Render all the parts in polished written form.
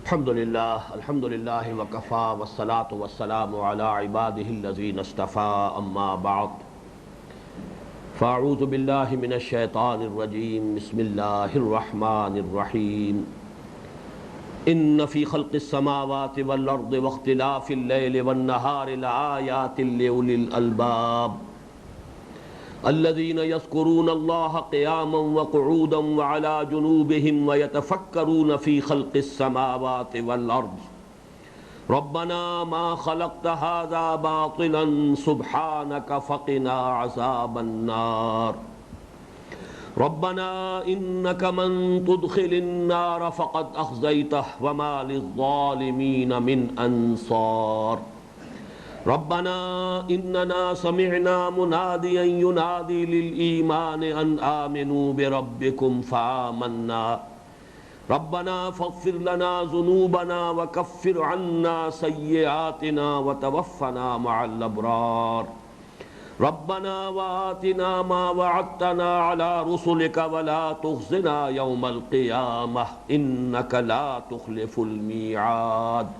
الحمد للہ وکفا والصلاة والسلام علی عباده الذین اصطفى اما بعد فاعوذ باللہ من الشیطان الرجیم بسم اللہ الرحمن الرحیم ان فی خلق السماوات والارض واختلاف اللیل والنہار لآیات لأولی الالباب الذين يذكرون الله قياما وقعودا وعلى جنوبهم ويتفكرون في خلق السماوات والأرض ربنا ما خلقت هذا باطلا سبحانك فقنا عذاب النار ربنا إنك من تدخل النار فقد أخزيته وما للظالمين من أنصار ربنا اننا سمعنا مناديا ينادي للإيمان ان آمنوا بربكم فآمنا ربنا فاغفر لنا ذنوبنا وكفر عنا سيئاتنا وتوفنا مع الأبرار ربنا وآتنا ما وعدتنا على رسلك ولا تخزنا يوم القيامة إنك لا تخلف الميعاد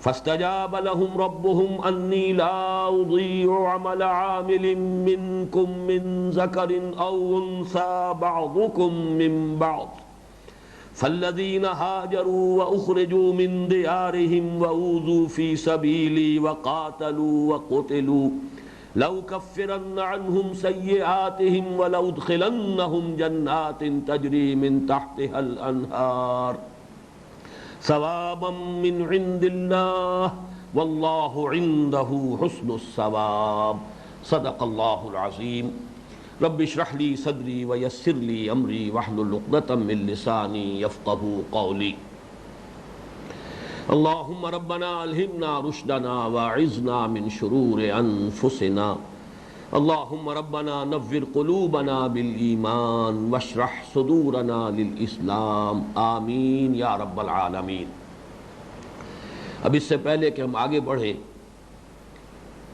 فاستجاب لهم ربهم أني لا أضيع عمل عامل منكم من ذكر أو أنثى بعضكم من بعض فالذين هاجروا وأخرجوا من ديارهم وأوذوا في سبيلي وقاتلوا وقتلوا لأكفرن عنهم سيئاتهم ولأدخلنهم جنات تجري من تحتها الأنهار ثوابا من عند الله والله عنده حسن الثواب صدق الله العظيم رب اشرح لي صدري ويسر لي امري واحلل عقدة من لساني يفقهوا قولي اللهم ربنا الهمنا رشدنا واعذنا من شرور انفسنا اللهم ربنا نور قلوبنا بالایمان واشرح صدورنا للاسلام آمین یا رب العالمین۔ اب اس سے پہلے کہ ہم آگے بڑھیں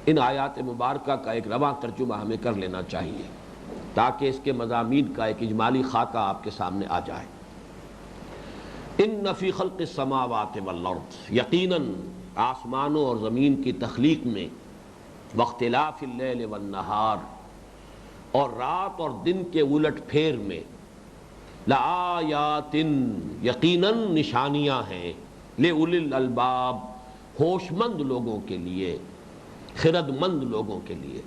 ان آیات مبارکہ کا ایک رواں ترجمہ ہمیں کر لینا چاہیے تاکہ اس کے مضامین کا ایک اجمالی خاکہ آپ کے سامنے آ جائے۔ ان فی خلق السماوات والارض، یقیناً آسمانوں اور زمین کی تخلیق میں، واختلاف اللیل والنہار، اور رات اور دن کے الٹ پھیر میں، لآیات، یقیناً نشانیاں ہیں، لأولی الالباب، ہوش مند لوگوں کے لیے، خرد مند لوگوں کے لیے،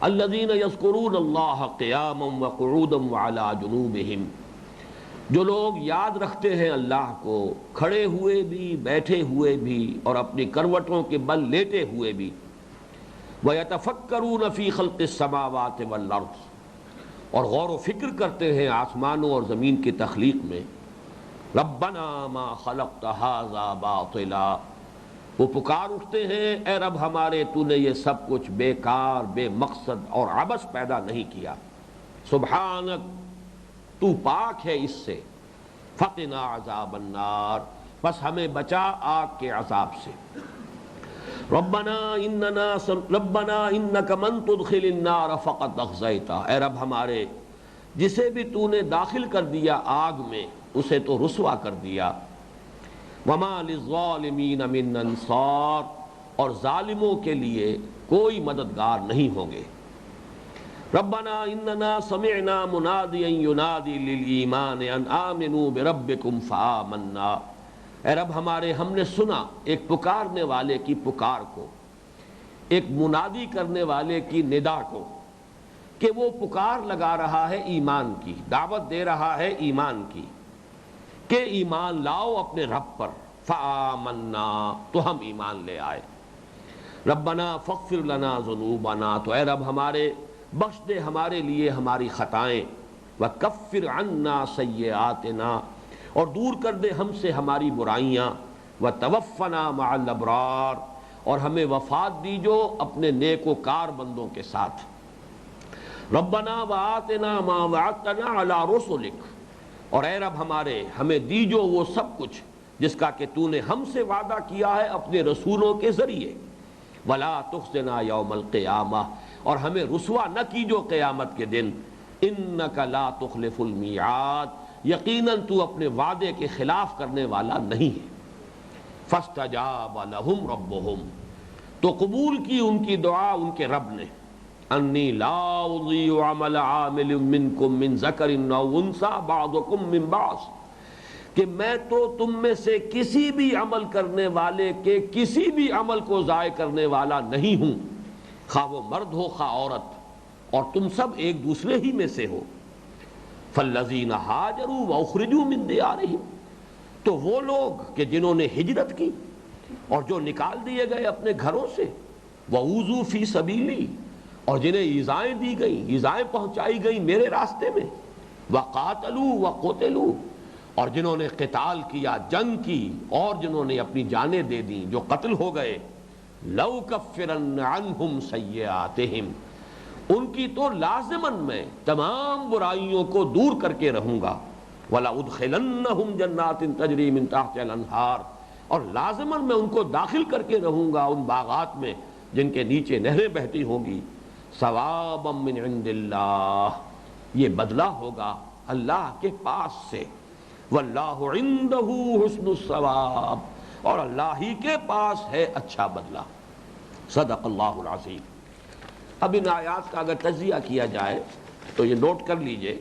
الذین یذکرون اللہ قیاما وقعودا وعلی جنوبہم، جو لوگ یاد رکھتے ہیں اللہ کو کھڑے ہوئے بھی، بیٹھے ہوئے بھی، اور اپنی کروٹوں کے بل لیٹے ہوئے بھی، وَيَتَفَكَّرُونَ فِي خَلْقِ السَّمَاوَاتِ وَالْأَرْضِ، اور غور و فکر کرتے ہیں آسمانوں اور زمین کی تخلیق میں، رَبَّنَا مَا خَلَقْتَ هَذَا بَاطِلًا، وہ پکار اٹھتے ہیں اے رب ہمارے، تو نے یہ سب کچھ بیکار، بے مقصد اور عبث پیدا نہیں کیا، سبحانک، تو پاک ہے اس سے، فقنا عذاب النار، بس ہمیں بچا آگ کے عذاب سے، ربنا انک من تدخل النار فقد اخزیتہ، اے رب ہمارے جسے بھی تو نے داخل کر دیا آگ میں اسے تو رسوا کر دیا، وما للظالمین من انصار، اور ظالموں کے لیے کوئی مددگار نہیں ہوں گے، ربنا اننا سمعنا منادیا ینادی للایمان ان آمنوا بربکم فآمنا، اے رب ہمارے ہم نے سنا ایک پکارنے والے کی پکار کو، ایک منادی کرنے والے کی ندا کو، کہ وہ پکار لگا رہا ہے ایمان کی، دعوت دے رہا ہے ایمان کی، کہ ایمان لاؤ اپنے رب پر، فآمنا، تو ہم ایمان لے آئے، ربنا فاغفر لنا ذنوبنا، تو اے رب ہمارے بخش دے ہمارے لیے ہماری خطائیں، وکفر عنا سیئاتنا، اور دور کر دے ہم سے ہماری برائیاں، وتوفنا مع الابرار، اور ہمیں وفات دیجو اپنے نیک و کار بندوں کے ساتھ، ربنا وآتنا ما وعدتنا علی رسلک، اور اے رب ہمارے ہمیں دیجو وہ سب کچھ جس کا کہ تو نے ہم سے وعدہ کیا ہے اپنے رسولوں کے ذریعے، ولا تخزنا یوم القیامہ، اور ہمیں رسوا نہ کیجو قیامت کے دن، انک لا تخلف المیعاد، یقیناً تو اپنے وعدے کے خلاف کرنے والا نہیں ہے۔ فاستجاب لهم ربهم، تو قبول کی ان کی دعا ان کے رب نے، انی لا اضیع عمل عامل منکم من ذکر او انثی بعضکم من بعض، کہ میں تو تم میں سے کسی بھی عمل کرنے والے کے کسی بھی عمل کو ضائع کرنے والا نہیں ہوں، خواہ وہ مرد ہو خواہ عورت، اور تم سب ایک دوسرے ہی میں سے ہو۔ فالذین ہاجروا واخرجوا من دیارہم، تو وہ لوگ کہ جنہوں نے ہجرت کی اور جو نکال دیے گئے اپنے گھروں سے، وَأُوذُوا فِي سَبِيلِي، اور جنہیں ایذائیں دی گئیں، ایذائیں پہنچائی گئیں میرے راستے میں، وَقَاتَلُوا وَقُتِلُوا، اور جنہوں نے قتال کیا، جنگ کی، اور جنہوں نے اپنی جانیں دے دیں، جو قتل ہو گئے، لَأُكَفِّرَنَّ عَنْهُمْ سَيِّئَاتِهِمْ، ان کی تو لازماً میں تمام برائیوں کو دور کر کے رہوں گا، وَلَأُدْخِلَنَّهُمْ جَنَّاتٍ تَجْرِي مِن تَحْتِهَا الْأَنْهَارُ، اور لازماً میں ان کو داخل کر کے رہوں گا ان باغات میں جن کے نیچے نہریں بہتی ہوں گی، ثوابا من عند اللہ، یہ بدلہ ہوگا اللہ کے پاس سے، واللہ عندہ حسن الثواب، اور اللہ ہی کے پاس ہے اچھا بدلہ۔ صدق اللہ العظیم۔ اب ان آیات کا اگر تجزیہ کیا جائے تو یہ نوٹ کر لیجئے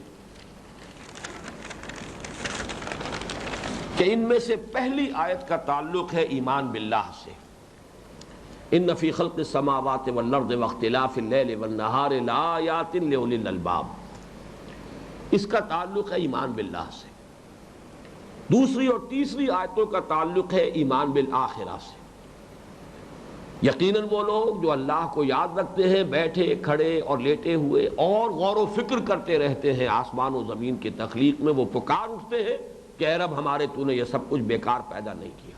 کہ ان میں سے پہلی آیت کا تعلق ہے ایمان باللہ سے، ان فی خلق السماوات والارض واختلاف اللیل والنہار لآیات لأولی الالباب، اس کا تعلق ہے ایمان باللہ سے۔ دوسری اور تیسری آیتوں کا تعلق ہے ایمان بالآخرہ سے۔ یقیناً وہ لوگ جو اللہ کو یاد رکھتے ہیں بیٹھے کھڑے اور لیٹے ہوئے، اور غور و فکر کرتے رہتے ہیں آسمان و زمین کی تخلیق میں، وہ پکار اٹھتے ہیں کہ اے رب ہمارے تو نے یہ سب کچھ بیکار پیدا نہیں کیا،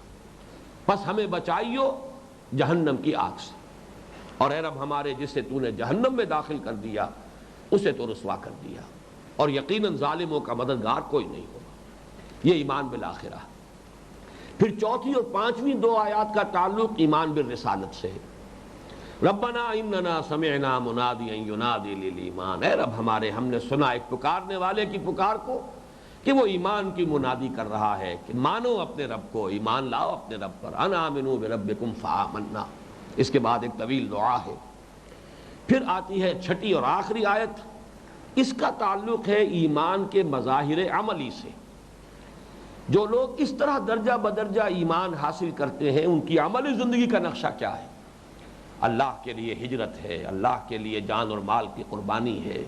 بس ہمیں بچائیو جہنم کی آگ سے، اور اے رب ہمارے جسے تو نے جہنم میں داخل کر دیا اسے تو رسوا کر دیا، اور یقیناً ظالموں کا مددگار کوئی نہیں ہوگا۔ یہ ایمان بالآخرہ۔ پھر چوتھی اور پانچویں دو آیات کا تعلق ایمان بالرسالت سے ہے۔ ربنا اننا سمعنا منادیا ینادی للایمان، اے رب ہمارے ہم نے سنا ایک پکارنے والے کی پکار کو کہ وہ ایمان کی منادی کر رہا ہے کہ مانو اپنے رب کو، ایمان لاؤ اپنے رب پر، ان آمنوا بربکم فآمنا۔ اس کے بعد ایک طویل دعا ہے۔ پھر آتی ہے چھٹی اور آخری آیت، اس کا تعلق ہے ایمان کے مظاہر عملی سے۔ جو لوگ اس طرح درجہ بدرجہ ایمان حاصل کرتے ہیں ان کی عملی زندگی کا نقشہ کیا ہے؟ اللہ کے لیے ہجرت ہے، اللہ کے لیے جان اور مال کی قربانی ہے،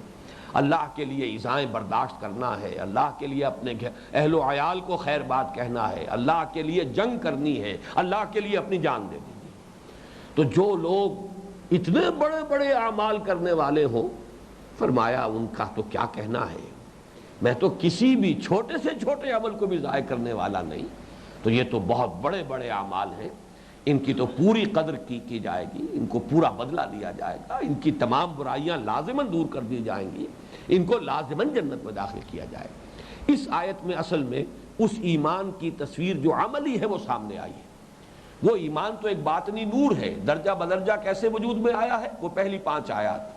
اللہ کے لیے ایذائیں برداشت کرنا ہے، اللہ کے لیے اپنے اہل و عیال کو خیر بات کہنا ہے، اللہ کے لیے جنگ کرنی ہے، اللہ کے لیے اپنی جان دے دینی۔ تو جو لوگ اتنے بڑے بڑے اعمال کرنے والے ہوں، فرمایا ان کا تو کیا کہنا ہے، میں تو کسی بھی چھوٹے سے چھوٹے عمل کو بھی ضائع کرنے والا نہیں، تو یہ تو بہت بڑے بڑے اعمال ہیں، ان کی تو پوری قدر کی جائے گی، ان کو پورا بدلہ دیا جائے گا، ان کی تمام برائیاں لازماً دور کر دی جائیں گی، ان کو لازماً جنت میں داخل کیا جائے گا۔ اس آیت میں اصل میں اس ایمان کی تصویر جو عملی ہے وہ سامنے آئی ہے۔ وہ ایمان تو ایک باطنی نور ہے، درجہ بدرجہ کیسے وجود میں آیا ہے وہ پہلی 5 آیات،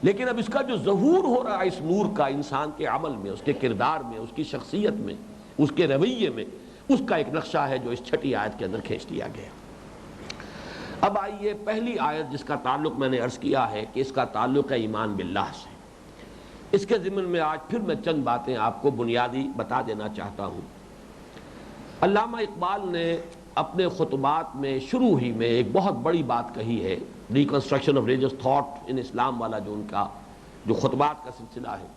لیکن اب اس کا جو ظہور ہو رہا ہے اس نور کا انسان کے عمل میں، اس کے کردار میں، اس کی شخصیت میں، اس کے رویے میں، اس کا ایک نقشہ ہے جو اس چھٹی آیت کے اندر کھینچ دیا گیا۔ اب آئیے پہلی آیت جس کا تعلق میں نے عرض کیا ہے کہ اس کا تعلق ہے ایمان باللہ سے، اس کے ضمن میں آج پھر میں چند باتیں آپ کو بنیادی بتا دینا چاہتا ہوں۔ علامہ اقبال نے اپنے خطبات میں شروع ہی میں ایک بہت بڑی بات کہی ہے، reconstruction of religious thought in Islam والا جو ان کا جو خطبات کا سلسلہ ہے،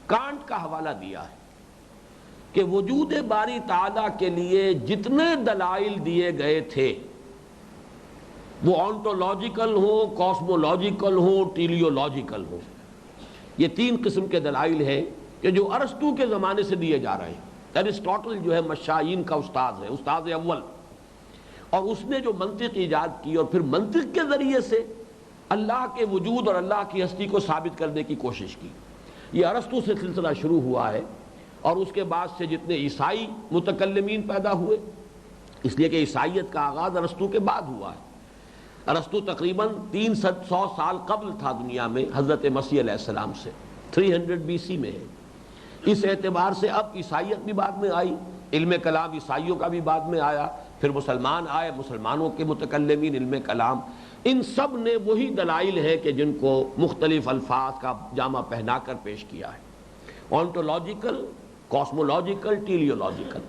کانٹ کا حوالہ دیا ہے کہ وجود باری تعالیٰ کے لیے جتنے دلائل دیے گئے تھے، وہ آنٹولوجیکل ہوں، کاسمولوجیکل ہوں، ٹیلیولوجیکل ہوں، یہ 3 قسم کے دلائل ہیں کہ جو ارسطو کے زمانے سے دیے جا رہے ہیں۔ ایرسٹاٹل جو ہے مشائین کا استاد ہے، استاد اول، اور اس نے جو منطق ایجاد کی اور پھر منطق کے ذریعے سے اللہ کے وجود اور اللہ کی ہستی کو ثابت کرنے کی کوشش کی۔ یہ ارسطو سے سلسلہ شروع ہوا ہے، اور اس کے بعد سے جتنے عیسائی متکلمین پیدا ہوئے، اس لیے کہ عیسائیت کا آغاز ارسطو کے بعد ہوا ہے۔ ارسطو تقریباً 300 سال قبل تھا دنیا میں حضرت مسیح علیہ السلام سے، 300 BC میں ہے۔ اس اعتبار سے اب عیسائیت بھی بعد میں آئی، علم کلام عیسائیوں کا بھی بعد میں آیا، پھر مسلمان آئے، مسلمانوں کے متکلمین علم کلام، ان سب نے وہی دلائل ہیں کہ جن کو مختلف الفاظ کا جامہ پہنا کر پیش کیا ہے، آنٹولوجیکل، کاسمولوجیکل، ٹیلیولوجیکل۔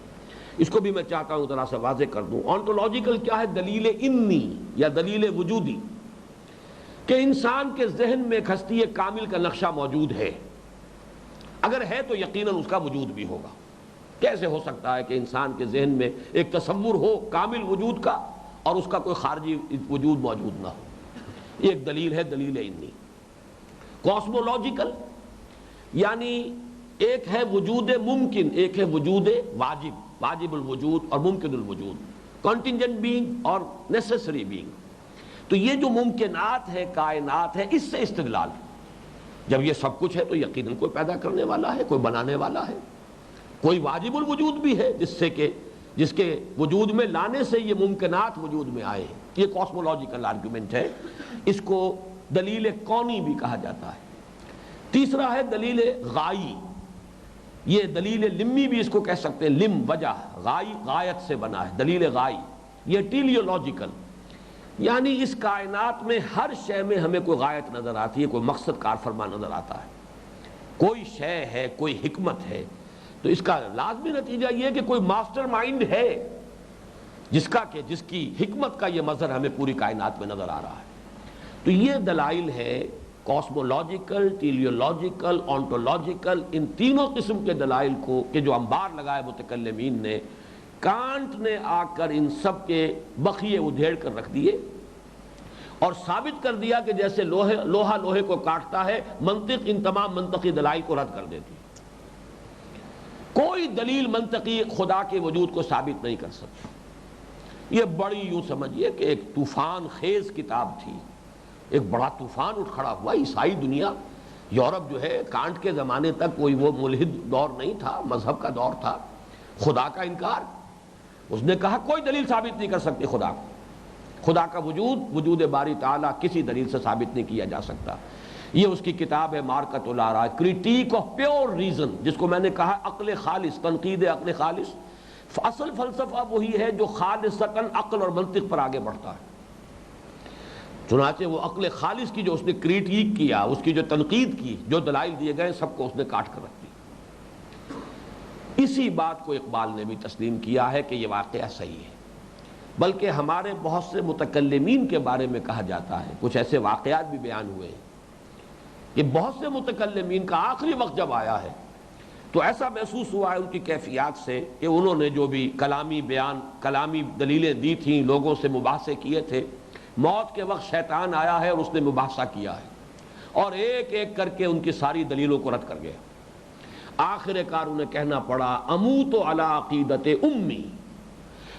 اس کو بھی میں چاہتا ہوں ذرا سا واضح کر دوں۔ آنٹولوجیکل کیا ہے؟ دلیل انی یا دلیل وجودی، کہ انسان کے ذہن میں ایک ہستی کامل کا نقشہ موجود ہے، اگر ہے تو یقیناً اس کا وجود بھی ہوگا۔ کیسے ہو سکتا ہے کہ انسان کے ذہن میں ایک تصور ہو کامل وجود کا اور اس کا کوئی خارجی وجود موجود نہ ہو؟ یہ ایک دلیل ہے، دلیل انی۔ کاسمولوجیکل یعنی ایک ہے وجود ممکن، ایک ہے وجود واجب، واجب الوجود اور ممکن الوجود، کنٹینجنٹ بینگ اور نیسیسری بینگ۔ تو یہ جو ممکنات ہے، کائنات ہے، اس سے استدلال۔ جب یہ سب کچھ ہے تو یقیناً کوئی پیدا کرنے والا ہے، کوئی بنانے والا ہے، کوئی واجب الوجود بھی ہے جس کے وجود میں لانے سے یہ ممکنات وجود میں آئے ہیں۔ یہ کاسمولوجیکل آرگومنٹ ہے، اس کو دلیل کونی بھی کہا جاتا ہے۔ تیسرا ہے دلیل غائی، یہ دلیل لمی بھی اس کو کہہ سکتے ہیں، لم وجہ، غائی غایت سے بنا ہے، دلیل غائی۔ یہ ٹیلیولوجیکل یعنی اس کائنات میں ہر شے میں ہمیں کوئی غایت نظر آتی ہے، کوئی مقصد کار فرما نظر آتا ہے، کوئی شے ہے، کوئی حکمت ہے۔ تو اس کا لازمی نتیجہ یہ ہے کہ کوئی ماسٹر مائنڈ ہے جس کی حکمت کا یہ مظہر ہمیں پوری کائنات میں نظر آ رہا ہے۔ تو یہ دلائل ہے کاسمولوجیکل، ٹیلیولوجیکل، آنٹولوجیکل، ان تینوں قسم کے دلائل کو کہ جو انبار لگائے متکلمین نے، کانٹ نے آ کر ان سب کے بخیے ادھیڑ کر رکھ دیے اور ثابت کر دیا کہ جیسے لوہا لوہے کو کاٹتا ہے، منطق ان تمام منطقی دلائل کو رد کر دیتی۔ کوئی دلیل منطقی خدا کے وجود کو ثابت نہیں کر سکتی۔ یہ بڑی یوں سمجھیے کہ ایک طوفان خیز کتاب تھی، ایک بڑا طوفان اٹھ کھڑا ہوا۔ عیسائی دنیا، یورپ جو ہے، کانٹ کے زمانے تک کوئی وہ ملحد دور نہیں تھا، مذہب کا دور تھا، خدا کا انکار۔ اس نے کہا کوئی دلیل ثابت نہیں کر سکتی خدا کو، خدا کا وجود باری تعالیٰ کسی دلیل سے ثابت نہیں کیا جا سکتا۔ یہ اس کی کتاب ہے مارکۃ الآراء، کریٹیک آف پیور ریزن، جس کو میں نے کہا عقل خالص، تنقید عقل خالص۔ اصل فلسفہ وہی ہے جو خالصتاً عقل اور منطق پر آگے بڑھتا ہے۔ چنانچہ وہ عقل خالص کی جو اس نے کریٹیک کیا، اس کی جو تنقید کی، جو دلائل دیے گئے سب کو اس نے کاٹ کر رکھ دیا۔ اسی بات کو اقبال نے بھی تسلیم کیا ہے کہ یہ واقعہ صحیح ہے، بلکہ ہمارے بہت سے متکلمین کے بارے میں کہا جاتا ہے، کچھ ایسے واقعات بھی بیان ہوئے ہیں کہ بہت سے متکلمین کا آخری وقت جب آیا ہے تو ایسا محسوس ہوا ہے ان کی کیفیات سے کہ انہوں نے جو بھی کلامی بیان، کلامی دلیلیں دی تھیں، لوگوں سے مباحثے کیے تھے، موت کے وقت شیطان آیا ہے اور اس نے مباحثہ کیا ہے اور ایک ایک کر کے ان کی ساری دلیلوں کو رد کر گیا۔ آخر کار انہیں کہنا پڑا اموت علی عقیدت امی،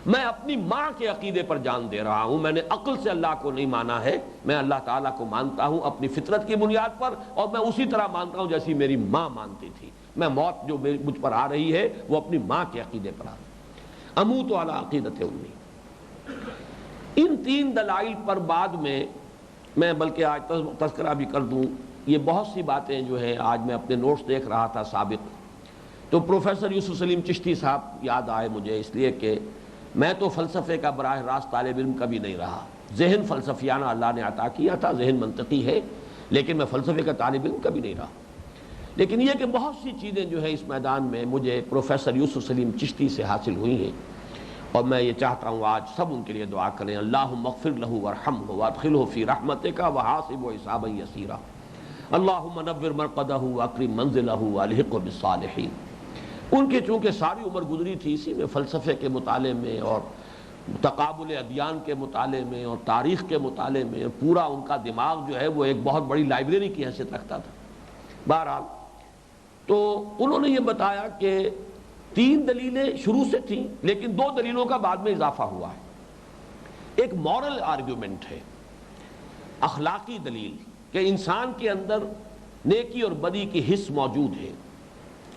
میں اپنی ماں کے عقیدے پر جان دے رہا ہوں، میں نے عقل سے اللہ کو نہیں مانا ہے، میں اللہ تعالیٰ کو مانتا ہوں اپنی فطرت کی بنیاد پر، اور میں اسی طرح مانتا ہوں جیسی میری ماں مانتی تھی۔ میں موت جو مجھ پر آ رہی ہے وہ اپنی ماں کے عقیدے پر آ رہی ہے۔ اموت علی عقیدت امی۔ ان تین دلائل پر بعد میں بلکہ آج تذکرہ بھی کر دوں، یہ بہت سی باتیں جو ہیں آج میں اپنے نوٹس دیکھ رہا تھا سابق، تو پروفیسر یوسف سلیم چشتی صاحب یاد آئے مجھے، اس لیے کہ میں تو فلسفے کا براہ راست طالب علم کبھی نہیں رہا، ذہن فلسفیانہ اللہ نے عطا کیا تھا، ذہن منطقی ہے، لیکن میں فلسفے کا طالب علم کبھی نہیں رہا۔ لیکن یہ کہ بہت سی چیزیں جو ہیں اس میدان میں مجھے پروفیسر یوسف سلیم چشتی سے حاصل ہوئی ہیں، اور میں یہ چاہتا ہوں آج سب ان کے لیے دعا کریں، اللہم اغفر لہ وارحمہ وادخلہ فی رحمتک وحاسبہ حسابا یسیرا، اللہم نور مرقدہ واکرم منزلہ والحقہ بالصالحین۔ ان کی چونکہ ساری عمر گزری تھی اسی میں، فلسفے کے مطالعے میں اور تقابل ادیان کے مطالعے میں اور تاریخ کے مطالعے میں، پورا ان کا دماغ جو ہے وہ ایک بہت بڑی لائبریری کی حیثیت رکھتا تھا۔ بہرحال تو انہوں نے یہ بتایا کہ تین دلیلیں شروع سے تھیں، لیکن دو دلیلوں کا بعد میں اضافہ ہوا ہے۔ ایک مورل آرگیومنٹ ہے، اخلاقی دلیل، کہ انسان کے اندر نیکی اور بدی کی حس موجود ہے،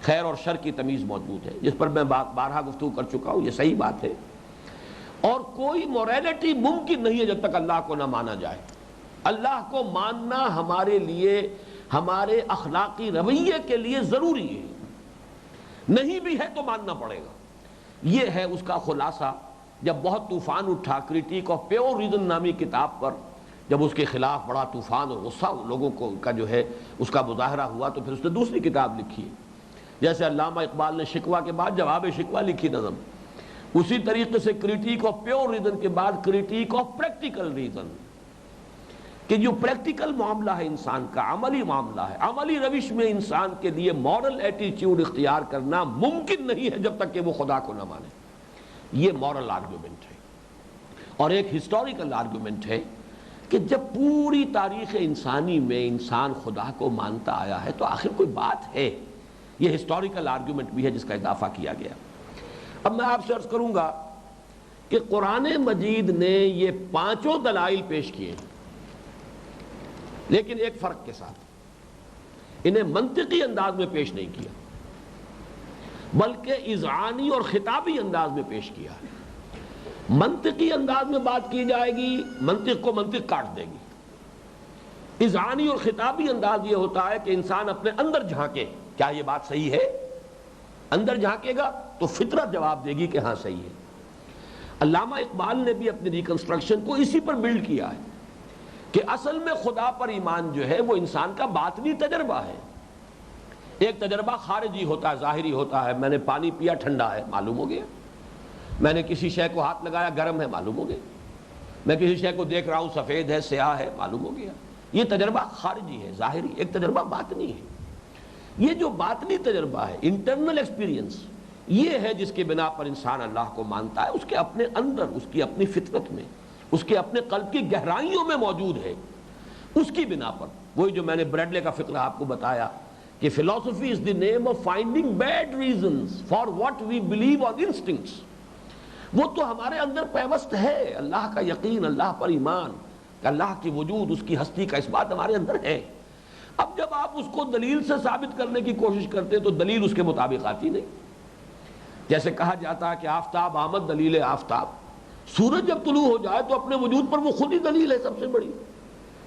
خیر اور شر کی تمیز موجود ہے، جس پر میں بارہا گفتگو کر چکا ہوں، یہ صحیح بات ہے، اور کوئی موریلٹی ممکن نہیں ہے جب تک اللہ کو نہ مانا جائے۔ اللہ کو ماننا ہمارے لیے، ہمارے اخلاقی رویے کے لیے ضروری ہے۔ نہیں بھی ہے تو ماننا پڑے گا۔ یہ ہے اس کا خلاصہ۔ جب بہت طوفان اٹھا، کریٹیک آف پیور ریزن نامی کتاب پر جب اس کے خلاف بڑا طوفان اور غصہ لوگوں کو کا جو ہے اس کا مظاہرہ ہوا، تو پھر اس نے دوسری کتاب لکھی ہے۔ جیسے علامہ اقبال نے شکوہ کے بعد جواب شکوہ لکھی نظم، اسی طریقے سے کریٹیک آف پیور ریزن کے بعد کریٹیک آف پریکٹیکل ریزن، کہ جو پریکٹیکل معاملہ ہے انسان کا، عملی معاملہ ہے، عملی روش میں انسان کے لیے مورل ایٹیچیوڈ اختیار کرنا ممکن نہیں ہے جب تک کہ وہ خدا کو نہ مانے۔ یہ مورل آرگومنٹ ہے۔ اور ایک ہسٹوریکل آرگومنٹ ہے کہ جب پوری تاریخ انسانی میں انسان خدا کو مانتا آیا ہے تو آخر کوئی بات ہے۔ یہ ہسٹوریکل آرگومنٹ بھی ہے جس کا اضافہ کیا گیا۔ اب میں آپ سے عرض کروں گا کہ قرآن مجید نے یہ پانچوں دلائل پیش کیے، لیکن ایک فرق کے ساتھ، انہیں منطقی انداز میں پیش نہیں کیا بلکہ اذعانی اور خطابی انداز میں پیش کیا ہے۔ منطقی انداز میں بات کی جائے گی، منطق کو منطق کاٹ دے گی۔ اذعانی اور خطابی انداز یہ ہوتا ہے کہ انسان اپنے اندر جھانکے، کیا یہ بات صحیح ہے؟ اندر جھانکے گا تو فطرت جواب دے گی کہ ہاں صحیح ہے۔ علامہ اقبال نے بھی اپنی ریکنسٹرکشن کو اسی پر بلڈ کیا ہے کہ اصل میں خدا پر ایمان جو ہے وہ انسان کا باطنی تجربہ ہے۔ ایک تجربہ خارجی ہوتا ہے، ظاہری ہوتا ہے، میں نے پانی پیا ٹھنڈا ہے، معلوم ہو گیا۔ میں نے کسی شے کو ہاتھ لگایا گرم ہے، معلوم ہو گیا۔ میں کسی شے کو دیکھ رہا ہوں سفید ہے، سیاہ ہے، معلوم ہو گیا۔ یہ تجربہ خارجی ہے، ظاہری۔ ایک تجربہ باطنی ہے۔ یہ جو باطنی تجربہ ہے، انٹرنل ایکسپیرینس، یہ ہے جس کے بنا پر انسان اللہ کو مانتا ہے۔ اس کے اپنے اندر، اس کی اپنی فطرت میں، اس کے اپنے قلب کی گہرائیوں میں موجود ہے۔ اس کی بنا پر وہی جو میں نے بریڈلے کا فقرہ آپ کو بتایا کہ philosophy is the name of finding bad reasons for what we believe on instincts، وہ تو ہمارے اندر پیوست ہے۔ اللہ کا یقین، اللہ پر ایمان، اللہ کی وجود، اس کی ہستی کا اس بات ہمارے اندر ہے۔ اب جب آپ اس کو دلیل سے ثابت کرنے کی کوشش کرتے تو دلیل اس کے مطابق آتی نہیں۔ جیسے کہا جاتا ہے کہ آفتاب آمد دلیل آفتاب، سورج جب طلوع ہو جائے تو اپنے وجود پر وہ خود ہی دلیل ہے سب سے بڑی۔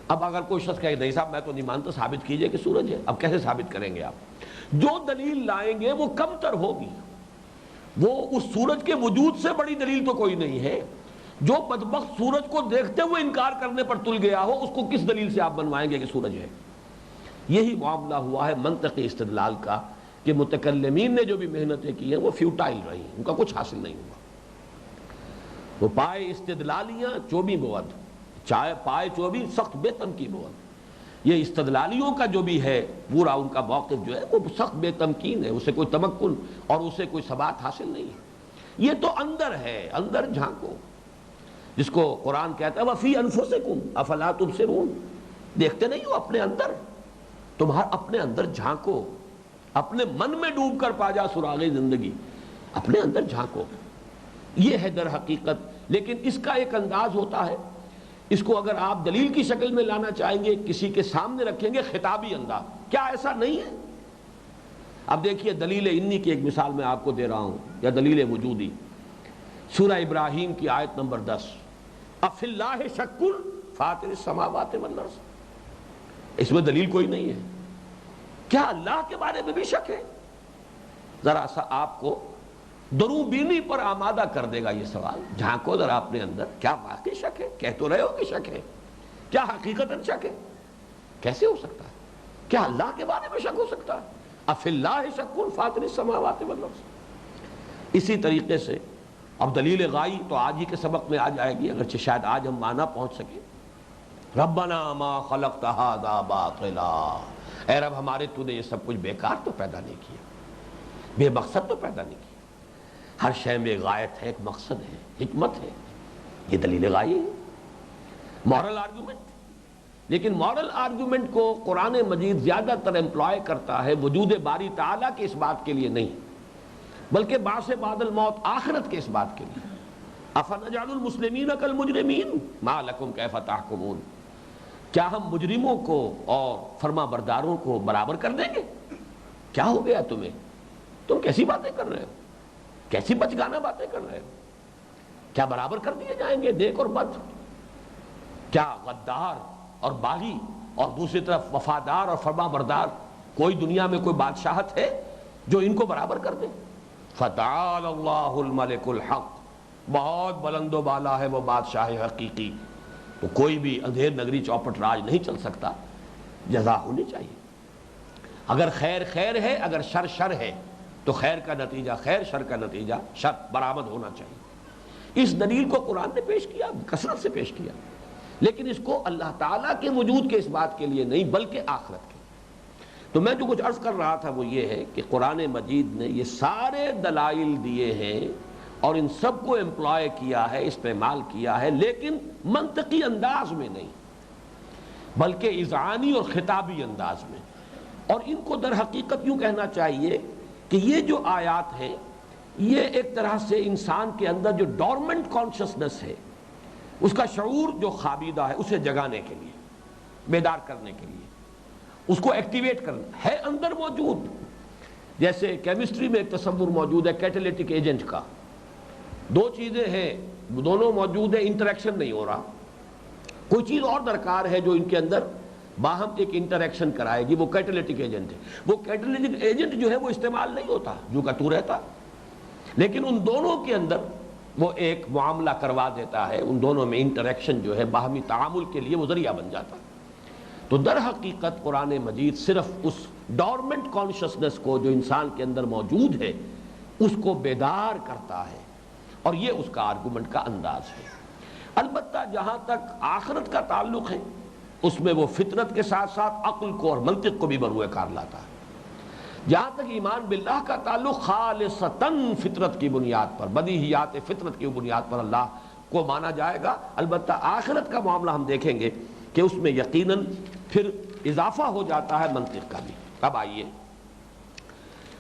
اب اگر کوئی شخص کہے نہیں صاحب میں تو نہیں مانتا، ثابت کیجئے کہ سورج ہے، اب کیسے ثابت کریں گے آپ؟ جو دلیل لائیں گے وہ کم تر ہوگی، وہ اس سورج کے وجود سے بڑی دلیل تو کوئی نہیں ہے۔ جو بدبخت سورج کو دیکھتے ہوئے انکار کرنے پر تل گیا ہو، اس کو کس دلیل سے آپ بنوائیں گے کہ سورج ہے؟ یہی معاملہ ہوا ہے منطقی استدلال کا، کہ متکلمین نے جو بھی محنتیں کی ہیں وہ فیوٹائل رہی، ان کا کچھ حاصل نہیں ہوا۔ وہ پائے استدلالیاں چوبی بود، چائے پائے چوبی سخت بے تمکین بود۔ یہ استدلالیوں کا جو بھی ہے پورا ان کا موقف جو ہے وہ سخت بے تمکین ہے، اسے کوئی تمکن اور اسے کوئی ثبات حاصل نہیں ہے۔ یہ تو اندر ہے، اندر جھانکو، جس کو قرآن کہتا ہے وَفِي أَنفُسِكُمْ أَفَلَا تُبْصِرُونَ، دیکھتے نہیں ہو اپنے اندر؟ تمہارا اپنے اندر جھانکو، اپنے من میں ڈوب کر پا جا سراغ زندگی، اپنے اندر جھانکو۔ یہ ہے در حقیقت، لیکن اس کا ایک انداز ہوتا ہے، اس کو اگر آپ دلیل کی شکل میں لانا چاہیں گے، کسی کے سامنے رکھیں گے، خطابی انداز۔ کیا ایسا نہیں ہے؟ اب دیکھیے دلیل انی کی ایک مثال میں آپ کو دے رہا ہوں، یا دلیل وجودی، سورہ ابراہیم کی آیت نمبر 10، اَفِي اللَّهِ شَكٌّ فَاطِرِ السَّمَاوَاتِ وَالْأَرْضِ، اس میں دلیل کوئی نہیں ہے۔ کیا اللہ کے بارے میں بھی شک ہے؟ ذرا سا آپ کو درو بینی پر آمادہ کر دے گا یہ سوال۔ جھانکو ذرا اپنے اندر، کیا واقعی شک ہے؟ کہہ تو رہے ہو کہ شک ہے، کیا حقیقتاً شک ہے؟ کیسے ہو سکتا ہے؟ کیا اللہ کے بارے میں شک ہو سکتا ہے؟ اَفِي اللَّهِ شَكٌّ فَاطِرِ السَّمَاوَاتِ وَالْأَرْضِ۔ اسی طریقے سے اب دلیل غائی تو آج ہی کے سبق میں آ جائے گی، اگرچہ شاید آج ہم معنی پہنچ سکیں۔ ربنا ما خلقت هذا باطلا، اے رب ہمارے تو نے یہ سب کچھ بیکار تو پیدا نہیں کیا، بے مقصد تو پیدا نہیں کیا۔ ہر شے میں غایت ہے، ایک مقصد ہے، حکمت ہے۔ یہ دلیل غائی ہے، مورل آرگومنٹ۔ لیکن مورل آرگومنٹ کو قرآن مجید زیادہ تر امپلائے کرتا ہے وجود باری تعالیٰ کے اس بات کے لیے نہیں، بلکہ بعث بعد الموت، آخرت کے اس بات کے لیے۔ افنجعل المسلمین کالمجرمین ما لکم کیف تحکمون، کیا ہم مجرموں کو اور فرما برداروں کو برابر کر دیں گے؟ کیا ہو گیا تمہیں؟ تم کیسی باتیں کر رہے ہو؟ کیسی بچگانہ باتیں کر رہے ہو؟ کیا برابر کر دیے جائیں گے نیک اور بد؟ کیا غدار اور باغی اور دوسری طرف وفادار اور فرما بردار کوئی دنیا میں کوئی بادشاہت ہے؟ جو ان کو برابر کر دے. فتعال اللہ الملک الحق، بہت بلند و بالا ہے وہ بادشاہ حقیقی، تو کوئی بھی اندھیر نگری چوپٹ راج نہیں چل سکتا. جزا ہونی چاہیے. اگر خیر خیر ہے، اگر شر شر ہے، تو خیر کا نتیجہ خیر، شر کا نتیجہ شر برآمد ہونا چاہیے. اس دلیل کو قرآن نے پیش کیا، کثرت سے پیش کیا، لیکن اس کو اللہ تعالیٰ کے وجود کے اس بات کے لیے نہیں بلکہ آخرت کے. تو میں جو کچھ عرض کر رہا تھا وہ یہ ہے کہ قرآن مجید نے یہ سارے دلائل دیے ہیں اور ان سب کو امپلائے کیا ہے، استعمال کیا ہے، لیکن منطقی انداز میں نہیں بلکہ اذعانی اور خطابی انداز میں. اور ان کو در حقیقت یوں کہنا چاہیے کہ یہ جو آیات ہیں یہ ایک طرح سے انسان کے اندر جو ڈورمنٹ کانشسنس ہے، اس کا شعور جو خابیدہ ہے، اسے جگانے کے لیے، بیدار کرنے کے لیے، اس کو ایکٹیویٹ کرنا ہے، اندر موجود. جیسے کیمسٹری میں ایک تصور موجود ہے کیٹلیٹک ایجنٹ کا. دو چیزیں ہیں، دونوں موجود ہیں، انٹریکشن نہیں ہو رہا. کوئی چیز اور درکار ہے جو ان کے اندر باہم ایک انٹریکشن کرائے گی، وہ کیٹلیٹک ایجنٹ ہے. وہ کیٹلیٹک ایجنٹ جو ہے وہ استعمال نہیں ہوتا، جو کا تو رہتا، لیکن ان دونوں کے اندر وہ ایک معاملہ کروا دیتا ہے. ان دونوں میں انٹریکشن جو ہے باہمی تعامل کے لیے وہ ذریعہ بن جاتا ہے. تو در حقیقت قرآن مجید صرف اس ڈورمنٹ کانشسنس کو جو انسان کے اندر موجود ہے اس کو بیدار کرتا ہے، اور یہ اس کا آرگومنٹ کا انداز ہے. البتہ جہاں تک آخرت کا تعلق ہے اس میں وہ فطرت کے ساتھ ساتھ عقل کو اور منطق کو بھی بروئے کار لاتا ہے. جہاں تک ایمان باللہ کا تعلق خالصتاً فطرت کی بنیاد پر، بدیہیات فطرت کی بنیاد پر اللہ کو مانا جائے گا. البتہ آخرت کا معاملہ ہم دیکھیں گے کہ اس میں یقیناً پھر اضافہ ہو جاتا ہے منطق کا بھی. اب آئیے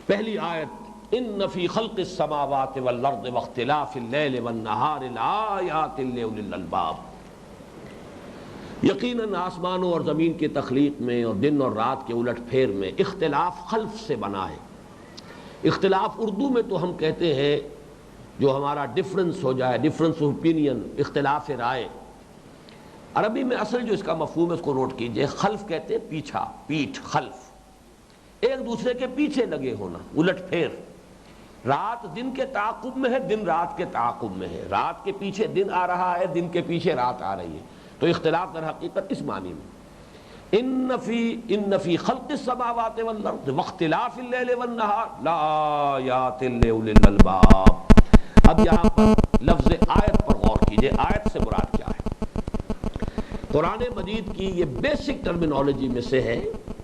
پہلی آیت، ان فی خلق السماوات والارض واختلاف اللیل والنہار لآیات لأولی الالباب. یقیناً آسمانوں اور زمین کی تخلیق میں اور دن اور رات کے الٹ پھیر میں اختلاف خلف سے بنا ہے. اختلاف اردو میں تو ہم کہتے ہیں جو ہمارا ڈفرنس ہو جائے، ڈفرنس آف اوپینین، اختلاف رائے. عربی میں اصل جو اس کا مفہوم ہے اس کو نوٹ کیجئے. خلف کہتے ہیں پیچھا، پیٹھ، خلف، ایک دوسرے کے پیچھے لگے ہونا، الٹ پھیر. رات دن کے تعاقب میں ہے، دن رات کے تعاقب میں ہے، رات کے پیچھے دن آ رہا ہے، دن کے پیچھے رات آ رہی ہے. تو اختلاف در حقیقت اس معنی میں ان فی خلق السماوات والارض واختلاف اللیل والنہار لآیات لأولی الالباب. اب یہاں پر لفظ آیت پر غور کیجئے. آیت سے مراد کیا ہے؟ قرآن مجید کی یہ بیسک ٹرمینالوجی میں سے ہے.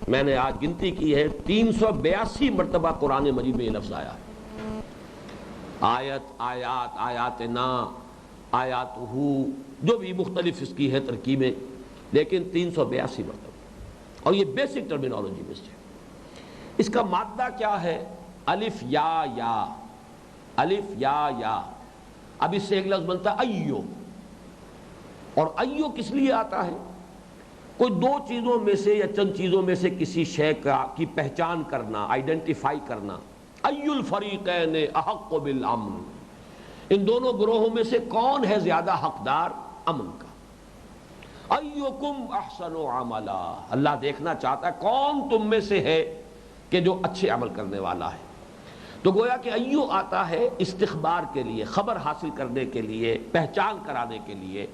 میں نے آج گنتی کی ہے 382 مرتبہ قرآن مجید میں یہ لفظ آیا ہے. آیت، آیات، آیاتنا، آیاتہو، جو بھی مختلف اس کی ہے ترکیبیں، لیکن 382 مرتبہ. اور یہ بیسک ٹرمینالوجی میں سے. اس کا مادہ کیا ہے؟ الف یا یا، الف یا یا. اب اس سے ایک لفظ بنتا ہے ایو. اور ایو کس لیے آتا ہے؟ کوئی دو چیزوں میں سے یا چند چیزوں میں سے کسی شے کی پہچان کرنا، آئیڈینٹیفائی کرنا. ای الفریقین احق بالامن، ان دونوں گروہوں میں سے کون ہے زیادہ حقدار امن کا. ایکم احسن عملا، اللہ دیکھنا چاہتا ہے کون تم میں سے ہے کہ جو اچھے عمل کرنے والا ہے. تو گویا کہ ایو آتا ہے استخبار کے لیے، خبر حاصل کرنے کے لیے، پہچان کرانے کے لیے.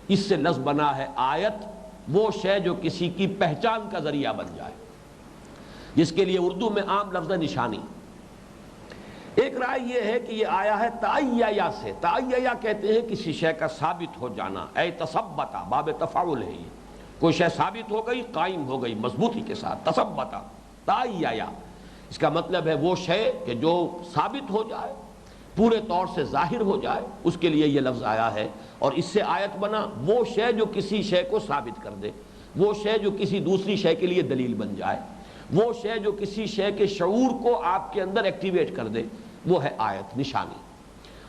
اس سے لفظ بنا ہے آیت، وہ شے جو کسی کی پہچان کا ذریعہ بن جائے، جس کے لیے اردو میں عام لفظ ہے نشانی. ایک رائے یہ ہے کہ یہ آیا ہے تعیّیا سے. تعیّیا کہتے ہیں کسی شے کا ثابت ہو جانا، اے تثبتا، باب تفاعل ہے. یہ کوئی شے ثابت ہو گئی، قائم ہو گئی مضبوطی کے ساتھ، تثبتا، تعیّیا. اس کا مطلب ہے وہ شے کہ جو ثابت ہو جائے، پورے طور سے ظاہر ہو جائے، اس کے لیے یہ لفظ آیا ہے. اور اس سے آیت بنا وہ شے جو کسی شے کو ثابت کر دے، وہ شے جو کسی دوسری شے کے لیے دلیل بن جائے، وہ شے جو کسی شے کے شعور کو آپ کے اندر ایکٹیویٹ کر دے، وہ ہے آیت، نشانی.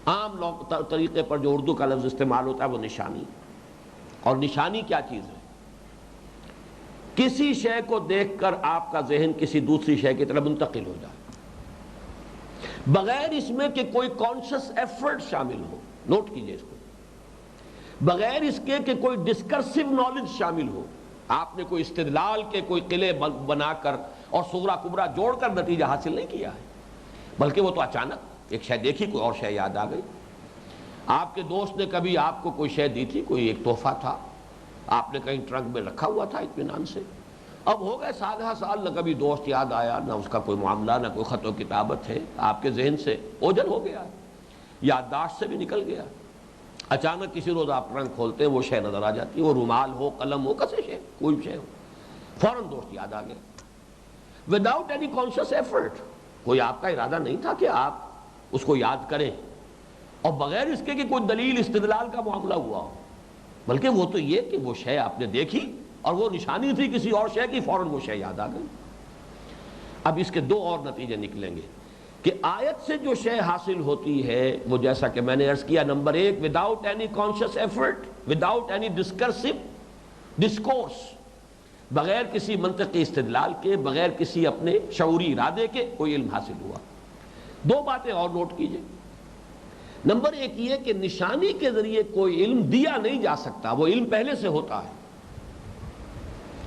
عام طریقے پر جو اردو کا لفظ استعمال ہوتا ہے وہ نشانی. اور نشانی کیا چیز ہے؟ کسی شے کو دیکھ کر آپ کا ذہن کسی دوسری شے کی طرف منتقل ہو جائے، بغیر اس میں کہ کوئی کانشس ایفرٹ شامل ہو. نوٹ کیجئے اس کو. بغیر اس کے کہ کوئی ڈسکرسو نالج شامل ہو. آپ نے کوئی استدلال کے کوئی قلعے بنا کر اور صغرا کبرا جوڑ کر نتیجہ حاصل نہیں کیا ہے. بلکہ وہ تو اچانک ایک شے دیکھی، کوئی اور شے یاد آ گئی. آپ کے دوست نے کبھی آپ کو کوئی شے دی تھی، کوئی ایک تحفہ تھا، آپ نے کہیں ٹرنک میں رکھا ہوا تھا اطمینان سے. اب ہو گئے سال ہا سال، نہ کبھی دوست یاد آیا، نہ اس کا کوئی معاملہ، نہ کوئی خط و کتابت ہے، آپ کے ذہن سے اوجھل ہو گیا، یادداشت سے بھی نکل گیا. اچانک کسی روز آپ ٹرنک کھولتے ہیں، وہ شے نظر آ جاتی ہے، وہ رومال ہو، قلم ہو، کسی شے، کوئی شے ہو، فوراً دوست یاد آ گیا. وداؤٹ اینی کانشیس ایفرٹ، کوئی آپ کا ارادہ نہیں تھا کہ آپ اس کو یاد کریں، اور بغیر اس کے کہ کوئی دلیل استدلال کا معاملہ ہوا ہو، بلکہ وہ تو یہ کہ وہ شے آپ نے دیکھی اور وہ نشانی تھی کسی اور شے کی، فوراً وہ شے یاد آ گئی. اب اس کے دو اور نتیجے نکلیں گے کہ آیت سے جو شے حاصل ہوتی ہے وہ جیسا کہ میں نے عرض کیا، نمبر ایک، without any conscious effort, without any discursive discourse, بغیر کسی منطقی استدلال کے، بغیر کسی اپنے شعوری ارادے کے کوئی علم حاصل ہوا. دو باتیں اور نوٹ کیجئے. نمبر ایک یہ کہ نشانی کے ذریعے کوئی علم دیا نہیں جا سکتا، وہ علم پہلے سے ہوتا ہے.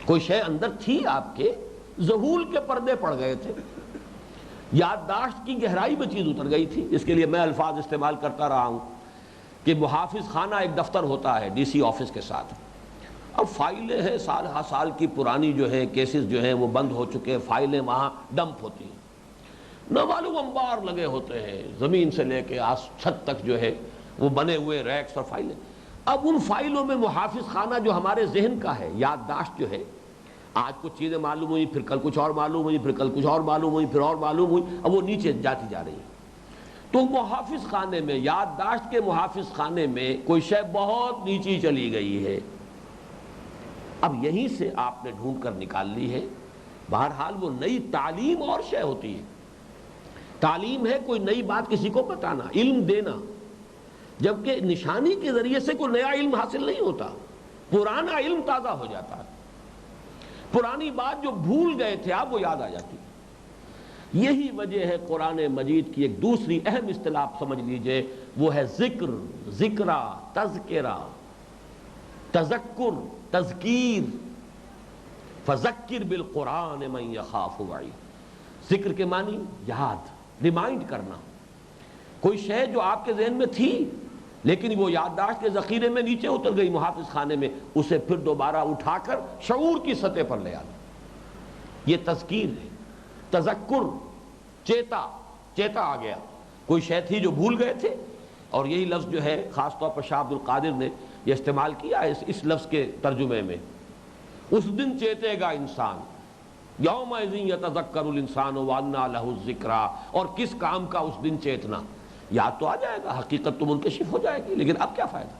کوئی شے اندر تھی آپ کے، ذہول کے پردے پڑ گئے تھے، یادداشت کی گہرائی میں چیز اتر گئی تھی. اس کے لیے میں الفاظ استعمال کرتا رہا ہوں کہ محافظ خانہ ایک دفتر ہوتا ہے ڈی سی آفس کے ساتھ. اب فائلیں ہیں سال ہا سال کی پرانی جو ہیں، کیسز جو ہیں وہ بند ہو چکے، فائلیں وہاں ڈمپ ہوتی ہیں، نہ معلوم انبار لگے ہوتے ہیں، زمین سے لے کے چھت تک جو ہے وہ بنے ہوئے ریکس اور فائلیں. اب ان فائلوں میں محافظ خانہ جو ہمارے ذہن کا ہے، یادداشت جو ہے، آج کچھ چیزیں معلوم ہوئی، پھر کل کچھ اور معلوم ہوئی، پھر کل کچھ اور معلوم ہوئی، پھر اور معلوم ہوئی، اب وہ نیچے جاتی جا رہی ہے. تو محافظ خانے میں، یادداشت کے محافظ خانے میں کوئی شے بہت نیچی چلی گئی ہے. اب یہیں سے آپ نے ڈھونڈ کر نکال لی ہے. بہرحال وہ نئی تعلیم اور شے ہوتی ہے. تعلیم ہے کوئی نئی بات کسی کو بتانا، علم دینا، جبکہ نشانی کے ذریعے سے کوئی نیا علم حاصل نہیں ہوتا، پرانا علم تازہ ہو جاتا ہے. پرانی بات جو بھول گئے تھے آپ، وہ یاد آ جاتی. یہی وجہ ہے قرآن مجید کی ایک دوسری اہم اصطلاح آپ سمجھ لیجئے، وہ ہے ذکر، ذکرہ، تذکرہ، تذکر، تذکیر. فذکر بالقرآن من یخاف وعید. ذکر کے معنی یاد، ریمائنڈ کرنا. کوئی شے جو آپ کے ذہن میں تھی لیکن وہ یادداشت کے ذخیرے میں نیچے اتر گئی محافظ خانے میں، اسے پھر دوبارہ اٹھا کر شعور کی سطح پر لے آنا، یہ تذکیر ہے. تذکر، چیتا آ گیا. کوئی شے تھی جو بھول گئے تھے، اور یہی لفظ جو ہے خاص طور پر شاہ عبد القادر نے یہ استعمال کیا اس لفظ کے ترجمے میں. اس دن چیتے گا انسان، یومئذ یتذکر الانسان وانیٰ لہ الذکریٰ. اور کس کام کا اس دن چیتنا؟ یاد تو آ جائے گا، حقیقت تو منکشف ہو جائے گی، لیکن اب کیا فائدہ؟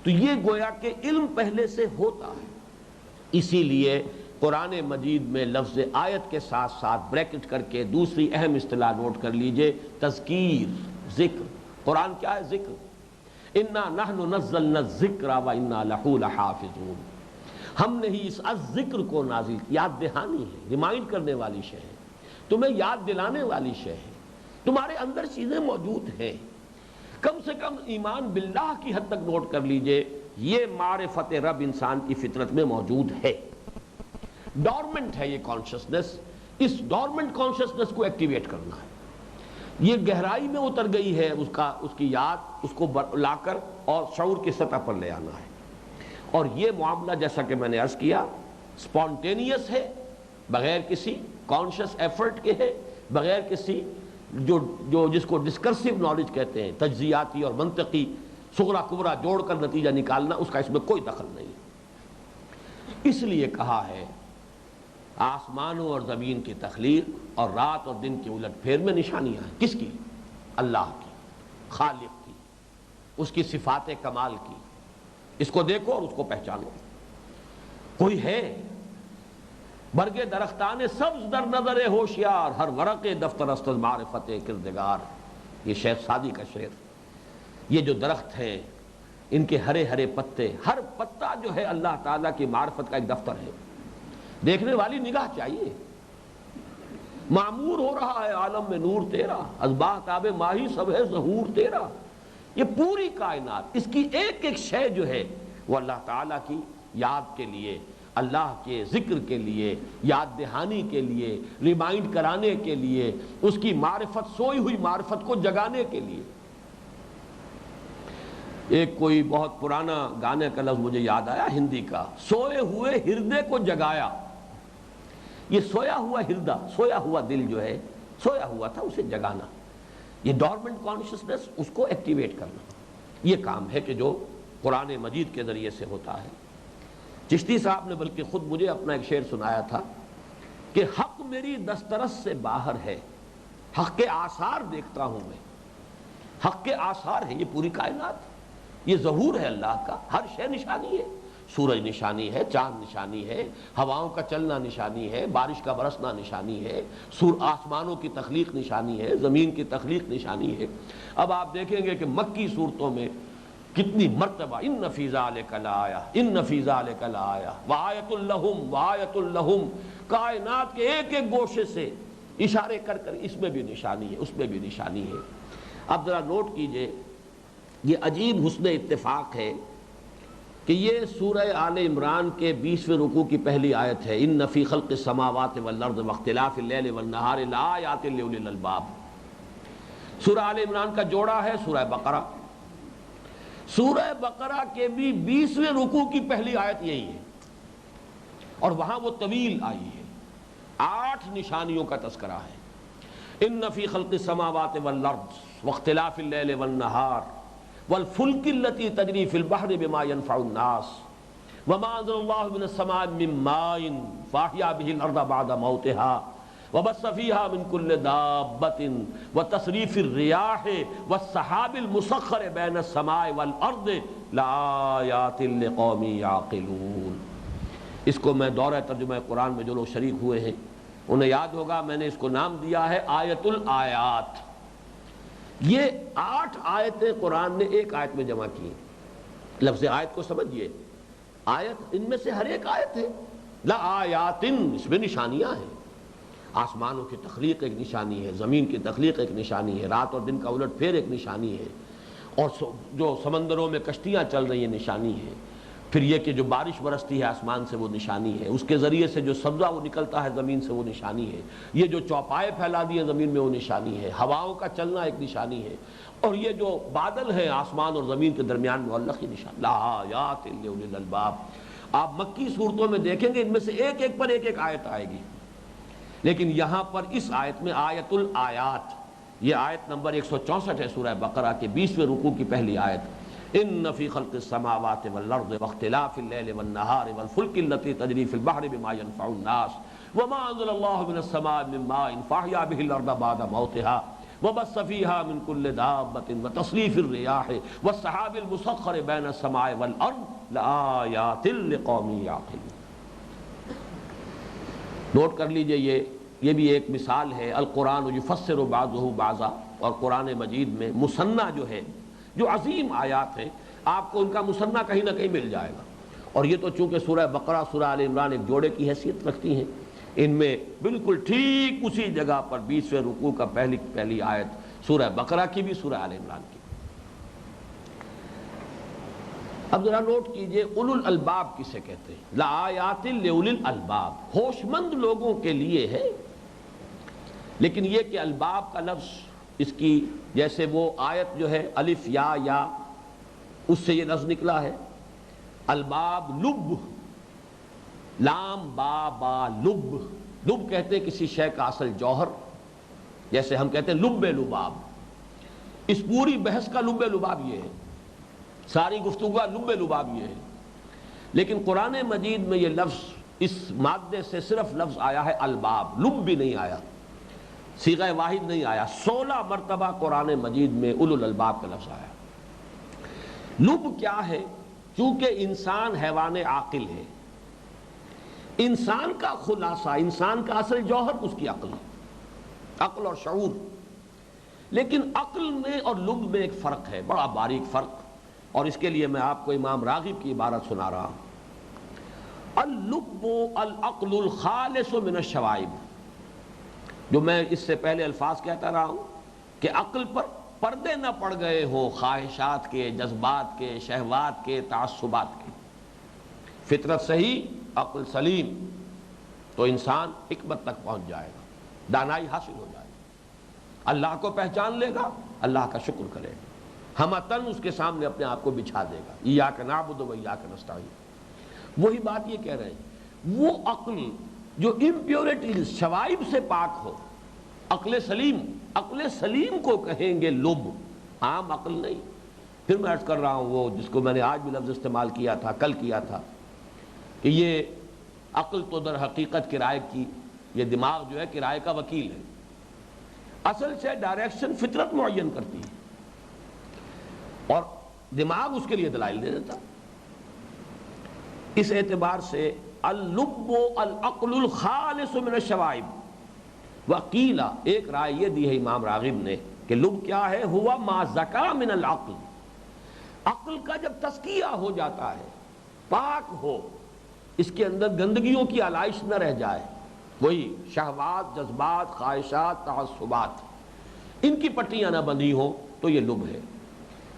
تو یہ گویا کہ علم پہلے سے ہوتا ہے. اسی لیے قرآن مجید میں لفظ آیت کے ساتھ ساتھ بریکٹ کر کے دوسری اہم اصطلاح نوٹ کر لیجئے، تذکیر، ذکر. قرآن کیا ہے؟ ذکر. انا نحن نزلنا الذکر وانا لہ لحافظون. ہم نے ہی اس الذکر کو نازل، یاد دہانی ہے، ریمائنڈ کرنے والی شے ہے، تمہیں یاد دلانے والی شے ہے. تمہارے اندر چیزیں موجود ہیں. کم سے کم ایمان باللہ کی حد تک نوٹ کر لیجئے، یہ معرفت رب انسان کی فطرت میں موجود ہے. ڈورمنٹ ہے یہ کانشسنس. اس ڈورمنٹ کانشسنس کو ایکٹیویٹ کرنا ہے. یہ گہرائی میں اتر گئی ہے اس کی یاد، اس کو لا کر اور شعور کی سطح پر لے آنا ہے. اور یہ معاملہ جیسا کہ میں نے عرض کیا سپونٹینیس ہے، بغیر کسی کانشس ایفرٹ کے ہے، بغیر کسی جس کو ڈسکرسو نالج کہتے ہیں، تجزیاتی اور منطقی صغرا کبرا جوڑ کر نتیجہ نکالنا، اس کا اس میں کوئی دخل نہیں. اس لیے کہا ہے آسمانوں اور زمین کی تخلیق اور رات اور دن کی الٹ پھیر میں نشانیاں ہیں. کس کی؟ اللہ کی، خالق کی، اس کی صفات کمال کی. اس کو دیکھو اور اس کو پہچانو. کوئی ہے برگ درختان سبز در نظر ہوشیار، ہر ورق دفتر است از معرفت کردگار. یہ شیخ سعدی کا شعر. یہ جو درخت ہیں، ان کے ہرے ہرے پتے، ہر پتا جو ہے اللہ تعالیٰ کی معرفت کا ایک دفتر ہے. دیکھنے والی نگاہ چاہیے. معمور ہو رہا ہے عالم میں نور تیرا، ازباہ تاب ماہی سب ہے ظہور تیرا. یہ پوری کائنات، اس کی ایک ایک شے جو ہے وہ اللہ تعالیٰ کی یاد کے لیے، اللہ کے ذکر کے لیے، یاد دہانی کے لیے، ریمائنڈ کرانے کے لیے، اس کی معرفت، سوئی ہوئی معرفت کو جگانے کے لیے۔ ایک کوئی بہت پرانا گانے کا لفظ مجھے یاد آیا ہندی کا، سوئے ہوئے ہردے کو جگایا۔ یہ سویا ہوا ہردہ، سویا ہوا دل جو ہے، سویا ہوا تھا، اسے جگانا، یہ ڈورمنٹ کانشسنس، اس کو ایکٹیویٹ کرنا، یہ کام ہے کہ جو قرآن مجید کے ذریعے سے ہوتا ہے۔ چشتی صاحب نے بلکہ خود مجھے اپنا ایک شعر سنایا تھا کہ حق میری دسترس سے باہر ہے، حق کے آثار دیکھتا ہوں میں، حق کے آثار ہے، یہ پوری کائنات، یہ ظہور ہے اللہ کا، ہر شے نشانی ہے، سورج نشانی ہے، چاند نشانی ہے، ہواؤں کا چلنا نشانی ہے، بارش کا برسنا نشانی ہے، آسمانوں کی تخلیق نشانی ہے، زمین کی تخلیق نشانی ہے۔ اب آپ دیکھیں گے کہ مکی صورتوں میں کتنی مرتبہ ان فی ذالک لآیہ، ان فی ذالک لآیہ وآیۃ لہم وآیۃ لہم، کائنات کے ایک ایک گوشے سے اشارے کر کر اس میں بھی نشانی ہے، اس میں بھی نشانی ہے۔ اب ذرا نوٹ کیجئے، یہ عجیب حسن اتفاق ہے کہ یہ سورہ آل عمران کے 20ویں رکوع کی پہلی آیت ہے، ان فی خلق السماوات والارض واختلاف اللیل والنہار لآیات لأولی الالباب۔ سورہ آل عمران کا جوڑا ہے سورہ بقرہ، سورہ بقرہ کے بھی 20ویں رکوع کی پہلی آیت یہی ہے، اور وہاں وہ طویل آئی ہے، 8 نشانیوں کا تذکرہ ہے۔ ان فی خلق السماوات والارض واختلاف اللیل والنہار والفلک التی تجری فی البحر بما ينفع الناس وما انزل اللہ من السماء من ماء فاحیا به الارض بعد موتها وبث فيها من كل دابة وتصريف الرياح والسحاب المسخر بين السماء والارض لآیات لقوم یعقلون۔ اس کو میں دورہ ترجمہ قرآن میں جو لوگ شریک ہوئے ہیں انہیں یاد ہوگا، میں نے اس کو نام دیا ہے آیت الآیات۔ یہ 8 آیتیں قرآن نے ایک آیت میں جمع کی ہیں۔ لفظ آیت کو سمجھئے، آیت ان میں سے ہر ایک آیت ہے، لآیات، اس میں نشانیاں ہیں، آسمانوں کی تخلیق ایک نشانی ہے، زمین کی تخلیق ایک نشانی ہے، رات اور دن کا الٹ پھیر ایک نشانی ہے، اور جو سمندروں میں کشتیاں چل رہی ہیں نشانی ہے، پھر یہ کہ جو بارش برستی ہے آسمان سے وہ نشانی ہے، اس کے ذریعے سے جو سبزہ وہ نکلتا ہے زمین سے وہ نشانی ہے، یہ جو چوپائے پھیلا دی ہیں زمین میں وہ نشانی ہے، ہواؤں کا چلنا ایک نشانی ہے، اور یہ جو بادل ہیں آسمان اور زمین کے درمیان معلق یہ نشان، لآیات لأولی الالباب۔ آپ مکی صورتوں میں دیکھیں گے ان میں سے ایک ایک پر ایک ایک آیت آئے گی، لیکن یہاں پر اس آیت میں آیت الآیات، یہ آیت نمبر 164 ہے سورہ بقرہ کے 20ویں رکوع کی پہلی آیت۔ ان فی خلق السماوات والارض واختلاف اللیل والنہار والفلک التی تجری فی البحر بما ينفع الناس وما انزل اللہ من السماء من ماء فاحیا به الارض بعد موتها وبث فيها من كل دابة وتصريف الرياح والسحاب المسخر بين السماء والارض لآیات لقوم یعقلون۔ نوٹ کر لیجئے، یہ بھی ایک مثال ہے، القرآن یفسر بعضہ بعضا، اور قرآن مجید میں مثنیٰ جو ہے، جو عظیم آیات ہیں، آپ کو ان کا مثنیٰ کہیں نہ کہیں مل جائے گا، اور یہ تو چونکہ سورہ بقرہ سورہ آل عمران ایک جوڑے کی حیثیت رکھتی ہیں، ان میں بالکل ٹھیک اسی جگہ پر 20ویں رکوع کا پہلی آیت سورہ بقرہ کی بھی، سورہ آل عمران کی۔ اب ذرا نوٹ کیجئے، اولو الالباب کسے کہتے ہیں؟ لآیات لأولی الالباب، ہوش مند لوگوں کے لیے ہے، لیکن یہ کہ الباب کا لفظ، اس کی جیسے وہ آیت جو ہے الف یا اس سے یہ لفظ نکلا ہے، الباب لب، لام با با لب، لب کہتے ہیں کسی شے کا اصل جوہر، جیسے ہم کہتے ہیں لب لباب، اس پوری بحث کا لب لباب یہ ہے، ساری گفتگو کا لب لباب یہ ہے، لیکن قرآن مجید میں یہ لفظ اس مادے سے صرف لفظ آیا ہے الباب، لب بھی نہیں آیا، صیغہ واحد نہیں آیا، 16 مرتبہ قرآن مجید میں اولو الالباب کا لفظ آیا۔ لب کیا ہے؟ چونکہ انسان حیوان عاقل ہے، انسان کا خلاصہ، انسان کا اصل جوہر اس کی عقل ہے، عقل اور شعور، لیکن عقل میں اور لب میں ایک فرق ہے، بڑا باریک فرق، اور اس کے لیے میں آپ کو امام راغب کی عبارت سنا رہا ہوں، اللب العقل الخالص من الشوائب، جو میں اس سے پہلے الفاظ کہتا رہا ہوں کہ عقل پر پردے نہ پڑ گئے ہوں خواہشات کے، جذبات کے، شہوات کے، تعصبات کے، فطرت صحیح، عقل سلیم، تو انسان حکمت تک پہنچ جائے گا، دانائی حاصل ہو جائے گا، اللہ کو پہچان لے گا، اللہ کا شکر کرے گا، ہمتن اس کے سامنے اپنے آپ کو بچھا دے گا، ایاک نعبد و ایاک نستعین۔ وہی بات یہ کہہ رہے ہیں، وہ عقل جو امپیورٹیز شوائب سے پاک ہو، عقل سلیم، عقل سلیم کو کہیں گے لب، عام عقل نہیں۔ پھر میں عرض کر رہا ہوں وہ جس کو میں نے آج بھی لفظ استعمال کیا تھا، کل کیا تھا، کہ یہ عقل تو در حقیقت کرائے کی، یہ دماغ جو ہے کرائے کا وکیل ہے، اصل سے ڈائریکشن فطرت معین کرتی ہے اور دماغ اس کے لیے دلائل دے دیتا۔ اس اعتبار سے اللب العقل الخالص من الشوائب، وقیلا، ایک رائے یہ دی ہے امام راغب نے کہ لب کیا ہے، ہوا ما زکا من العقل، عقل کا جب تزکیہ ہو جاتا ہے، پاک ہو، اس کے اندر گندگیوں کی علائش نہ رہ جائے، وہی شہوات، جذبات، خواہشات، تعصبات، ان کی پٹیاں نہ بندھی ہوں، تو یہ لب ہے۔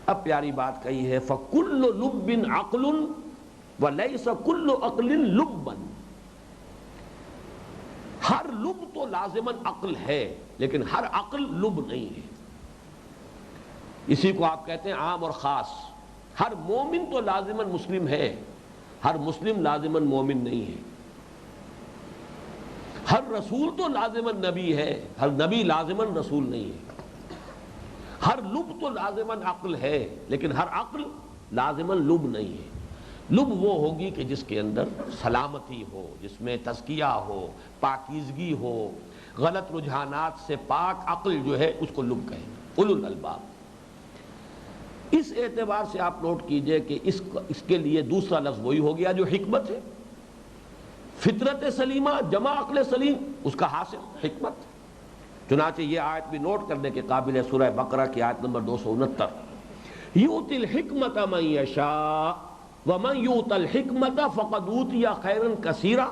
اب پیاری بات کہی ہے، فَكُلُّ لُبٍ عَقْلٌ وَلَيْسَ كُلُّ عَقْلٍ لُبًّا، ہر لب تو لازماً عقل ہے لیکن ہر عقل لب نہیں ہے۔ اسی کو آپ کہتے ہیں عام اور خاص، ہر مومن تو لازماً مسلم ہے، ہر مسلم لازماً مومن نہیں ہے، ہر رسول تو لازماً نبی ہے، ہر نبی لازماً رسول نہیں ہے، ہر لب تو لازماً عقل ہے لیکن ہر عقل لازماً لب نہیں ہے۔ لب وہ ہوگی کہ جس کے اندر سلامتی ہو، جس میں تزکیہ ہو، پاکیزگی ہو، غلط رجحانات سے پاک عقل جو ہے اس کو لب کہیں گے، اولو الالباب۔ اس اعتبار سے آپ نوٹ کیجئے کہ اس کے لیے دوسرا لفظ وہی ہو گیا جو حکمت ہے، فطرت سلیمہ جمع عقل سلیم، اس کا حاصل حکمت۔ چنانچہ یہ آیت بھی نوٹ کرنے کے قابل ہے، سورہ بقرہ کی آیت نمبر 269، یؤتی الحکمت من یشاء ومن یؤت الحکمت فقد اوتی خیرا کثیرا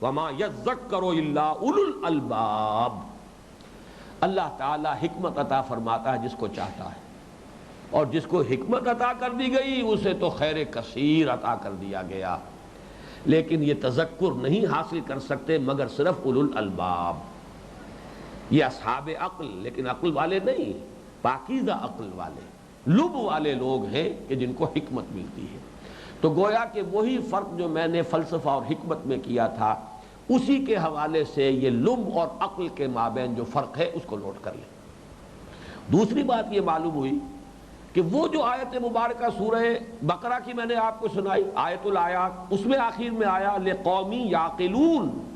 وما یذکر الا اولو الالباب۔ اللہ تعالی حکمت عطا فرماتا ہے جس کو چاہتا ہے، اور جس کو حکمت عطا کر دی گئی اسے تو خیر کثیر عطا کر دیا گیا، لیکن یہ تذکر نہیں حاصل کر سکتے مگر صرف اولو الالباب، یہ اصحاب عقل، لیکن عقل والے نہیں، پاکیزہ عقل والے، لب والے لوگ ہیں کہ جن کو حکمت ملتی ہے۔ تو گویا کہ وہی فرق جو میں نے فلسفہ اور حکمت میں کیا تھا، اسی کے حوالے سے یہ لب اور عقل کے مابین جو فرق ہے اس کو نوٹ کر لیں۔ دوسری بات یہ معلوم ہوئی کہ وہ جو آیت مبارکہ سورہ بقرہ کی میں نے آپ کو سنائی، آیت الآیات، اس میں آخر میں آیا لِقَوْمٍ يَعْقِلُونَ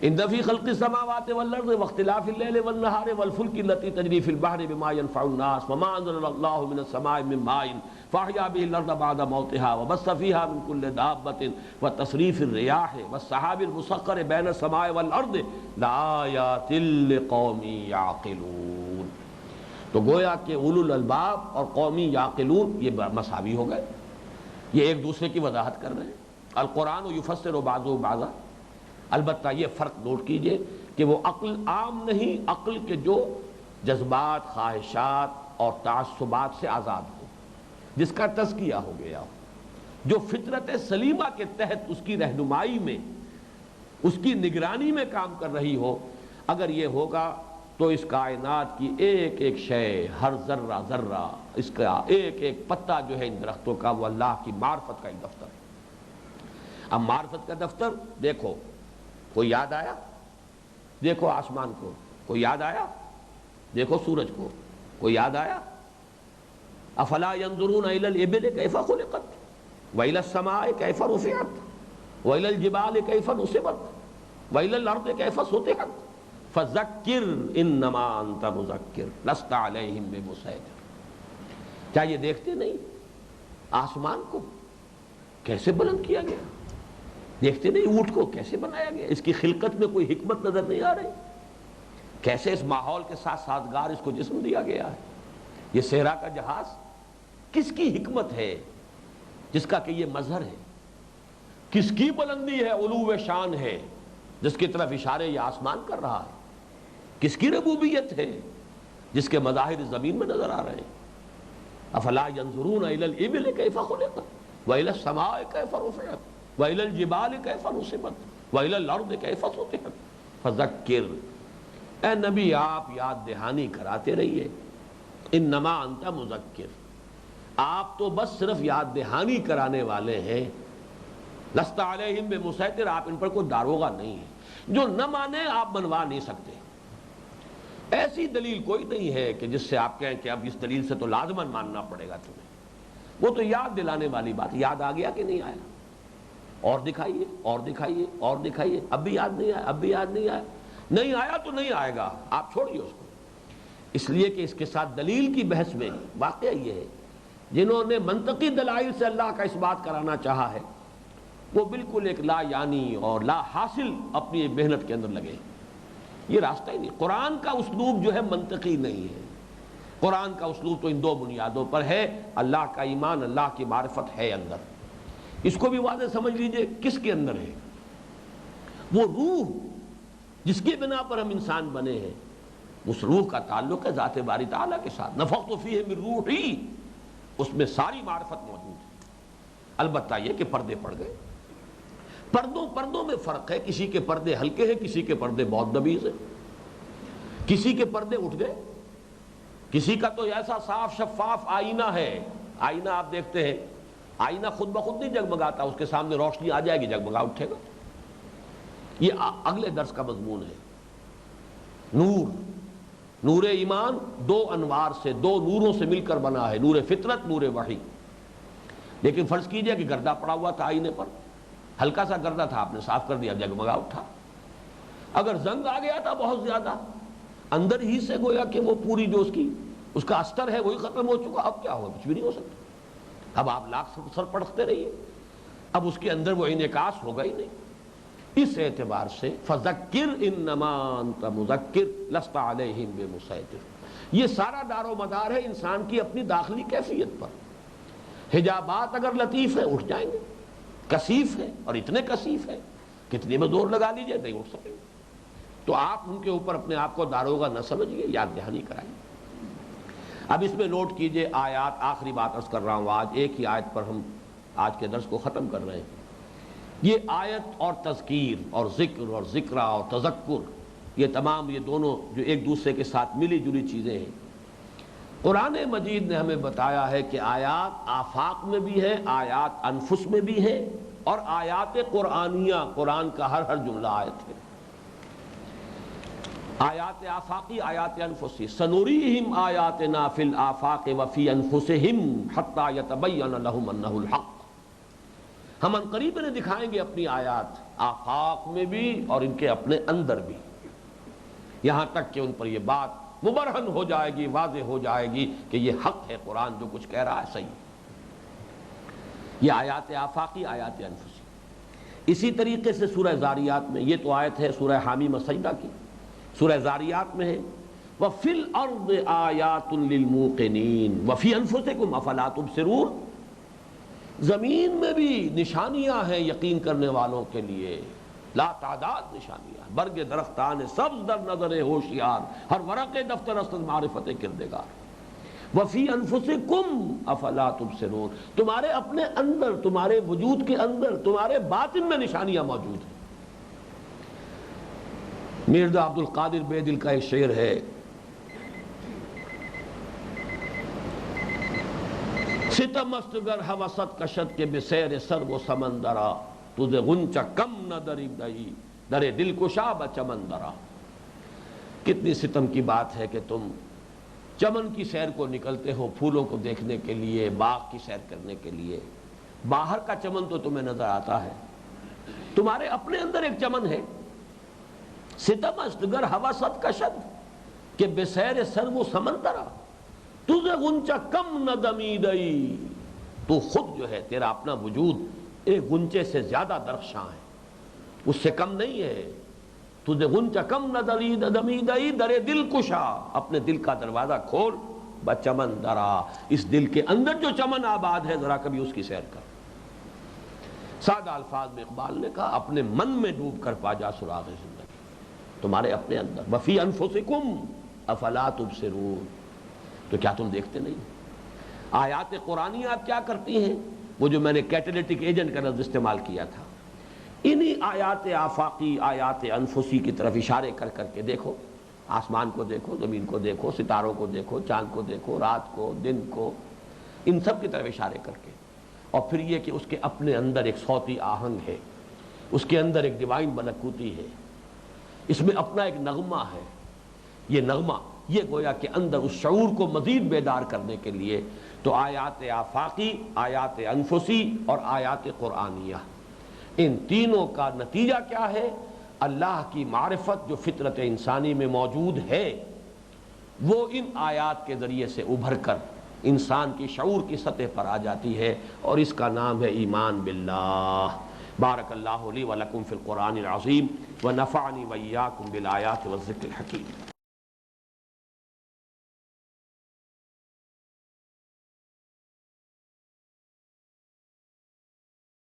اِنَّ فِي خَلْقِ السَّمَاوَاتِ وَالْأَرْضِ وَاخْتِلَافِ اللَّيْلِ وَالنَّهَارِ وَالْفُلْكِ الَّتِي تَجْرِي فِي الْبَحْرِ بِمَا يَنْفَعُ النَّاسَ وَمَا أَنزَلَ اللَّهُ مِنَ السَّمَاءِ مِن مَّاءٍ فَأَحْيَا بِهِ الْأَرْضَ بَعْدَ مَوْتِهَا وَبَثَّ فِيهَا مِن كُلِّ دَابَّةٍ وَتَصْرِيفِ الرِّيَاحِ وَالسَّحَابِ الْمُسَخَّرِ بَيْنَ السَّمَاءِ وَالْأَرْضِ لَآيَاتٍ لِقَوْمٍ يَعْقِلُونَ۔ تو گویا کہ اولو الالباب اور قومی یعقلون یہ مساوی ہو گئے، یہ ایک دوسرے کی وضاحت کر رہے ہیں۔ القرآن یفسر بعضہ بعضا، البتہ یہ فرق نوٹ کیجئے کہ وہ عقل عام نہیں، عقل کے جو جذبات، خواہشات اور تعصبات سے آزاد ہو، جس کا تزکیہ ہو گیا ہو، جو فطرت سلیمہ کے تحت اس کی رہنمائی میں، اس کی نگرانی میں کام کر رہی ہو۔ اگر یہ ہوگا تو اس کائنات کی ایک ایک شے، ہر ذرہ ذرہ، اس کا ایک ایک پتا جو ہے ان درختوں کا، وہ اللہ کی معرفت کا ایک دفتر ہے۔ اب معرفت کا دفتر دیکھو، کوئی یاد آیا؟ دیکھو آسمان کو، کوئی یاد آیا؟ دیکھو سورج کو، کوئی یاد آیا؟ افلا ينظرون الى الابل كيف خلقت والى السماء كيف رفعت والى الجبال كيف نصبت والى الارض كيف سطحت فذکر انما انت مذکر لست علیہم بمسیطر۔ کیا یہ دیکھتے نہیں آسمان کو کیسے بلند کیا گیا؟ دیکھتے نہیں اونٹ کو کیسے بنایا گیا؟ اس کی خلقت میں کوئی حکمت نظر نہیں آ رہی؟ کیسے اس ماحول کے ساتھ سازگار اس کو جسم دیا گیا ہے؟ یہ صحرا کا جہاز کس کی حکمت ہے جس کا کہ یہ مظہر ہے؟ کس کی بلندی ہے، علو شان ہے جس کی طرف اشارے یہ آسمان کر رہا ہے؟ کس کی ربوبیت ہے جس کے مظاہر زمین میں نظر آ رہے ہیں؟ افلا ينظرون الى الابل كيف خلقت والى السماء كيف رفعت وَإِلَى الْجِبَالِ كَيْفَ نُصِبَتْ وَإِلَى الْأَرْضِ كَيْفَ سُطِحَتْ فَذَكِّرْ، اے نبی آپ یاد دہانی کراتے رہیے، انما انت مذکر، آپ تو بس صرف یاد دہانی کرانے والے ہیں، لست علیہم بمسیطر، آپ ان پر کوئی داروغہ نہیں ہے، جو نہ مانے آپ منوا نہیں سکتے۔ ایسی دلیل کوئی نہیں ہے کہ جس سے آپ کہیں کہ اب اس دلیل سے تو لازماً ماننا پڑے گا تمہیں، وہ تو یاد دلانے والی بات، یاد آ گیا کہ نہیں آیا، اور دکھائیے اور دکھائیے اور دکھائیے، اب بھی یاد نہیں آیا، اب بھی یاد نہیں آیا، نہیں آیا تو نہیں آئے گا، آپ چھوڑیے اس کو، اس لیے کہ اس کے ساتھ دلیل کی بحث میں واقعہ یہ ہے، جنہوں نے منطقی دلائل سے اللہ کا اس بات کرانا چاہا ہے وہ بالکل ایک لا یعنی اور لا حاصل اپنی محنت کے اندر لگے، یہ راستہ ہی نہیں۔ قرآن کا اسلوب جو ہے منطقی نہیں ہے، قرآن کا اسلوب تو ان دو بنیادوں پر ہے، اللہ کا ایمان، اللہ کی معرفت ہے اندر، اس کو بھی واضح سمجھ لیجئے کس کے اندر ہے، وہ روح جس کی بنا پر ہم انسان بنے ہیں، اس روح کا تعلق ہے ذات باری تعالیٰ کے ساتھ، نفخت فیہ من روحی، اس میں ساری معرفت موجود ہے، البتہ یہ کہ پردے پڑ گئے، پردوں میں فرق ہے، کسی کے پردے ہلکے ہیں، کسی کے پردے بہت نبیذ ہیں، کسی کے پردے اٹھ گئے، کسی کا تو ایسا صاف شفاف آئینہ ہے، آئینہ آپ دیکھتے ہیں، آئینہ خود بخود نہیں جگمگاتا، اس کے سامنے روشنی آ جائے گی جگمگا اٹھے گا۔ یہ اگلے درس کا مضمون ہے۔ نور ایمان دو انوار سے، دو نوروں سے مل کر بنا ہے، نور فطرت، نور وحی۔ لیکن فرض کیجئے کہ گردہ پڑا ہوا تھا آئینے پر، ہلکا سا گردہ تھا، آپ نے صاف کر دیا، جگمگا اٹھا۔ اگر زنگ آ گیا تھا بہت زیادہ، اندر ہی سے گویا کہ وہ پوری جو اس کا استر ہے وہی ختم ہو چکا، اب کیا ہوگا، کچھ بھی نہیں ہو سکتا، اب آپ لاکھ سر پڑھتے رہیے، اب اس کے اندر وہ انعکاس ہوگا ہی نہیں۔ اس اعتبار سے فذکر انما انت مذکر لست علیہم بمسیطر، یہ سارا دار و مدار ہے انسان کی اپنی داخلی کیفیت پر۔ حجابات اگر لطیف ہیں اٹھ جائیں گے، کثیف ہے اور اتنے کثیف ہے کتنے میں زور لگا لیجئے نہیں اٹھ سکیں، تو آپ ان کے اوپر اپنے آپ کو داروغہ نہ سمجھیے، یاد دہانی کرائیے۔ اب اس میں نوٹ کیجئے آیات، آخری بات عرض کر رہا ہوں، آج ایک ہی آیت پر ہم آج کے درس کو ختم کر رہے ہیں۔ یہ آیت اور تذکیر اور ذکر اور ذکرہ اور تذکر، یہ تمام یہ دونوں جو ایک دوسرے کے ساتھ ملی جلی چیزیں ہیں، قرآن مجید نے ہمیں بتایا ہے کہ آیات آفاق میں بھی ہے، آیات انفس میں بھی ہے، اور آیات قرآنیہ، قرآن کا ہر جملہ آیت ہے، آیات آفاقی، آیات انفسی، سنوریہم آیاتنا فی الآفاق وفی انفسہم حتی یتبین لہم انہ الحق، ہم عنقریب انہیں دکھائیں گے اپنی آیات، آفاق میں بھی اور ان کے اپنے اندر بھی، یہاں تک کہ ان پر یہ بات مبرہن ہو جائے گی، واضح ہو جائے گی کہ یہ حق ہے، قرآن جو کچھ کہہ رہا ہے صحیح۔ یہ آیات آفاقی، آیات انفسی۔ اسی طریقے سے سورہ زاریات میں، یہ تو آیت ہے سورہ حامیم السجدہ کی، سورہ زاریات میں ہے وَفِي الْأَرْضِ آیَاتٌ لِّلْمُوقِنِينَ وَفِي أَنفُسِكُمْ أَفَلَا تُبْصِرُونَ، زمین میں بھی نشانیاں ہیں یقین کرنے والوں کے لیے، لا تعداد نشانیاں، برگ درختان سبز در نظر ہوشیار، ہر ورق دفتر است معرفت کردگار۔ وفی انفسکم افلا تبصرون، تمہارے اپنے اندر، تمہارے وجود کے اندر، تمہارے باطن میں نشانیاں موجود ہیں۔ مرزا عبد القادر بے دل کا ایک شعر ہے، ستم است گر ہوست کشد کے بسیر سر و سمندرا، تجھے غنچہ کم نہ دریدئی در دل کشا بچمندرا۔ کتنی ستم کی بات ہے کہ تم چمن کی سیر کو نکلتے ہو، پھولوں کو دیکھنے کے لیے، باغ کی سیر کرنے کے لیے، باہر کا چمن تو تمہیں نظر آتا ہے، تمہارے اپنے اندر ایک چمن ہے۔ ستم است گر ہوست کشد کہ بسیر سر و سمندرا، تجھے غنچہ کم نہ دمیدئی، تو خود جو ہے تیرا اپنا وجود ایک غنچے سے زیادہ درخشاں ہے، اس سے کم نہیں ہے۔ تجھے غنچہ کم نہ دمیدئی در دل کشا، اپنے دل کا دروازہ کھول، بچمن درا، اس دل کے اندر جو چمن آباد ہے ذرا کبھی اس کی سیر کر۔ سادہ الفاظ میں اقبال نے کہا اپنے من میں ڈوب کر پا جا سراغ زندگی، تمہارے اپنے اندر۔ وفی انفسکم افلا تبصرون، تو کیا تم دیکھتے نہیں؟ آیات قرآنی آپ کیا کرتی ہیں؟ وہ جو میں نے کیٹلیٹک ایجنٹ کا لفظ استعمال کیا تھا، انہی آیات آفاقی، آیات انفسی کی طرف اشارے کر کر کے دیکھو، آسمان کو دیکھو، زمین کو دیکھو، ستاروں کو دیکھو، چاند کو دیکھو، رات کو، دن کو، ان سب کی طرف اشارے کر کے، اور پھر یہ کہ اس کے اپنے اندر ایک صوتی آہنگ ہے، اس کے اندر ایک ڈیوائن ملکوتی ہے، اس میں اپنا ایک نغمہ ہے۔ یہ نغمہ، یہ گویا کہ اندر اس شعور کو مزید بیدار کرنے کے لیے تو آیات آفاقی، آیات انفسی اور آیات قرآنیہ، ان تینوں کا نتیجہ کیا ہے؟ اللہ کی معرفت جو فطرت انسانی میں موجود ہے وہ ان آیات کے ذریعے سے ابھر کر انسان کی شعور کی سطح پر آ جاتی ہے، اور اس کا نام ہے ایمان باللہ۔ بارک اللہ لی ولکم فی القرآن العظیم ونفعنی وإیاکم بالآیات والذکر الحکیم۔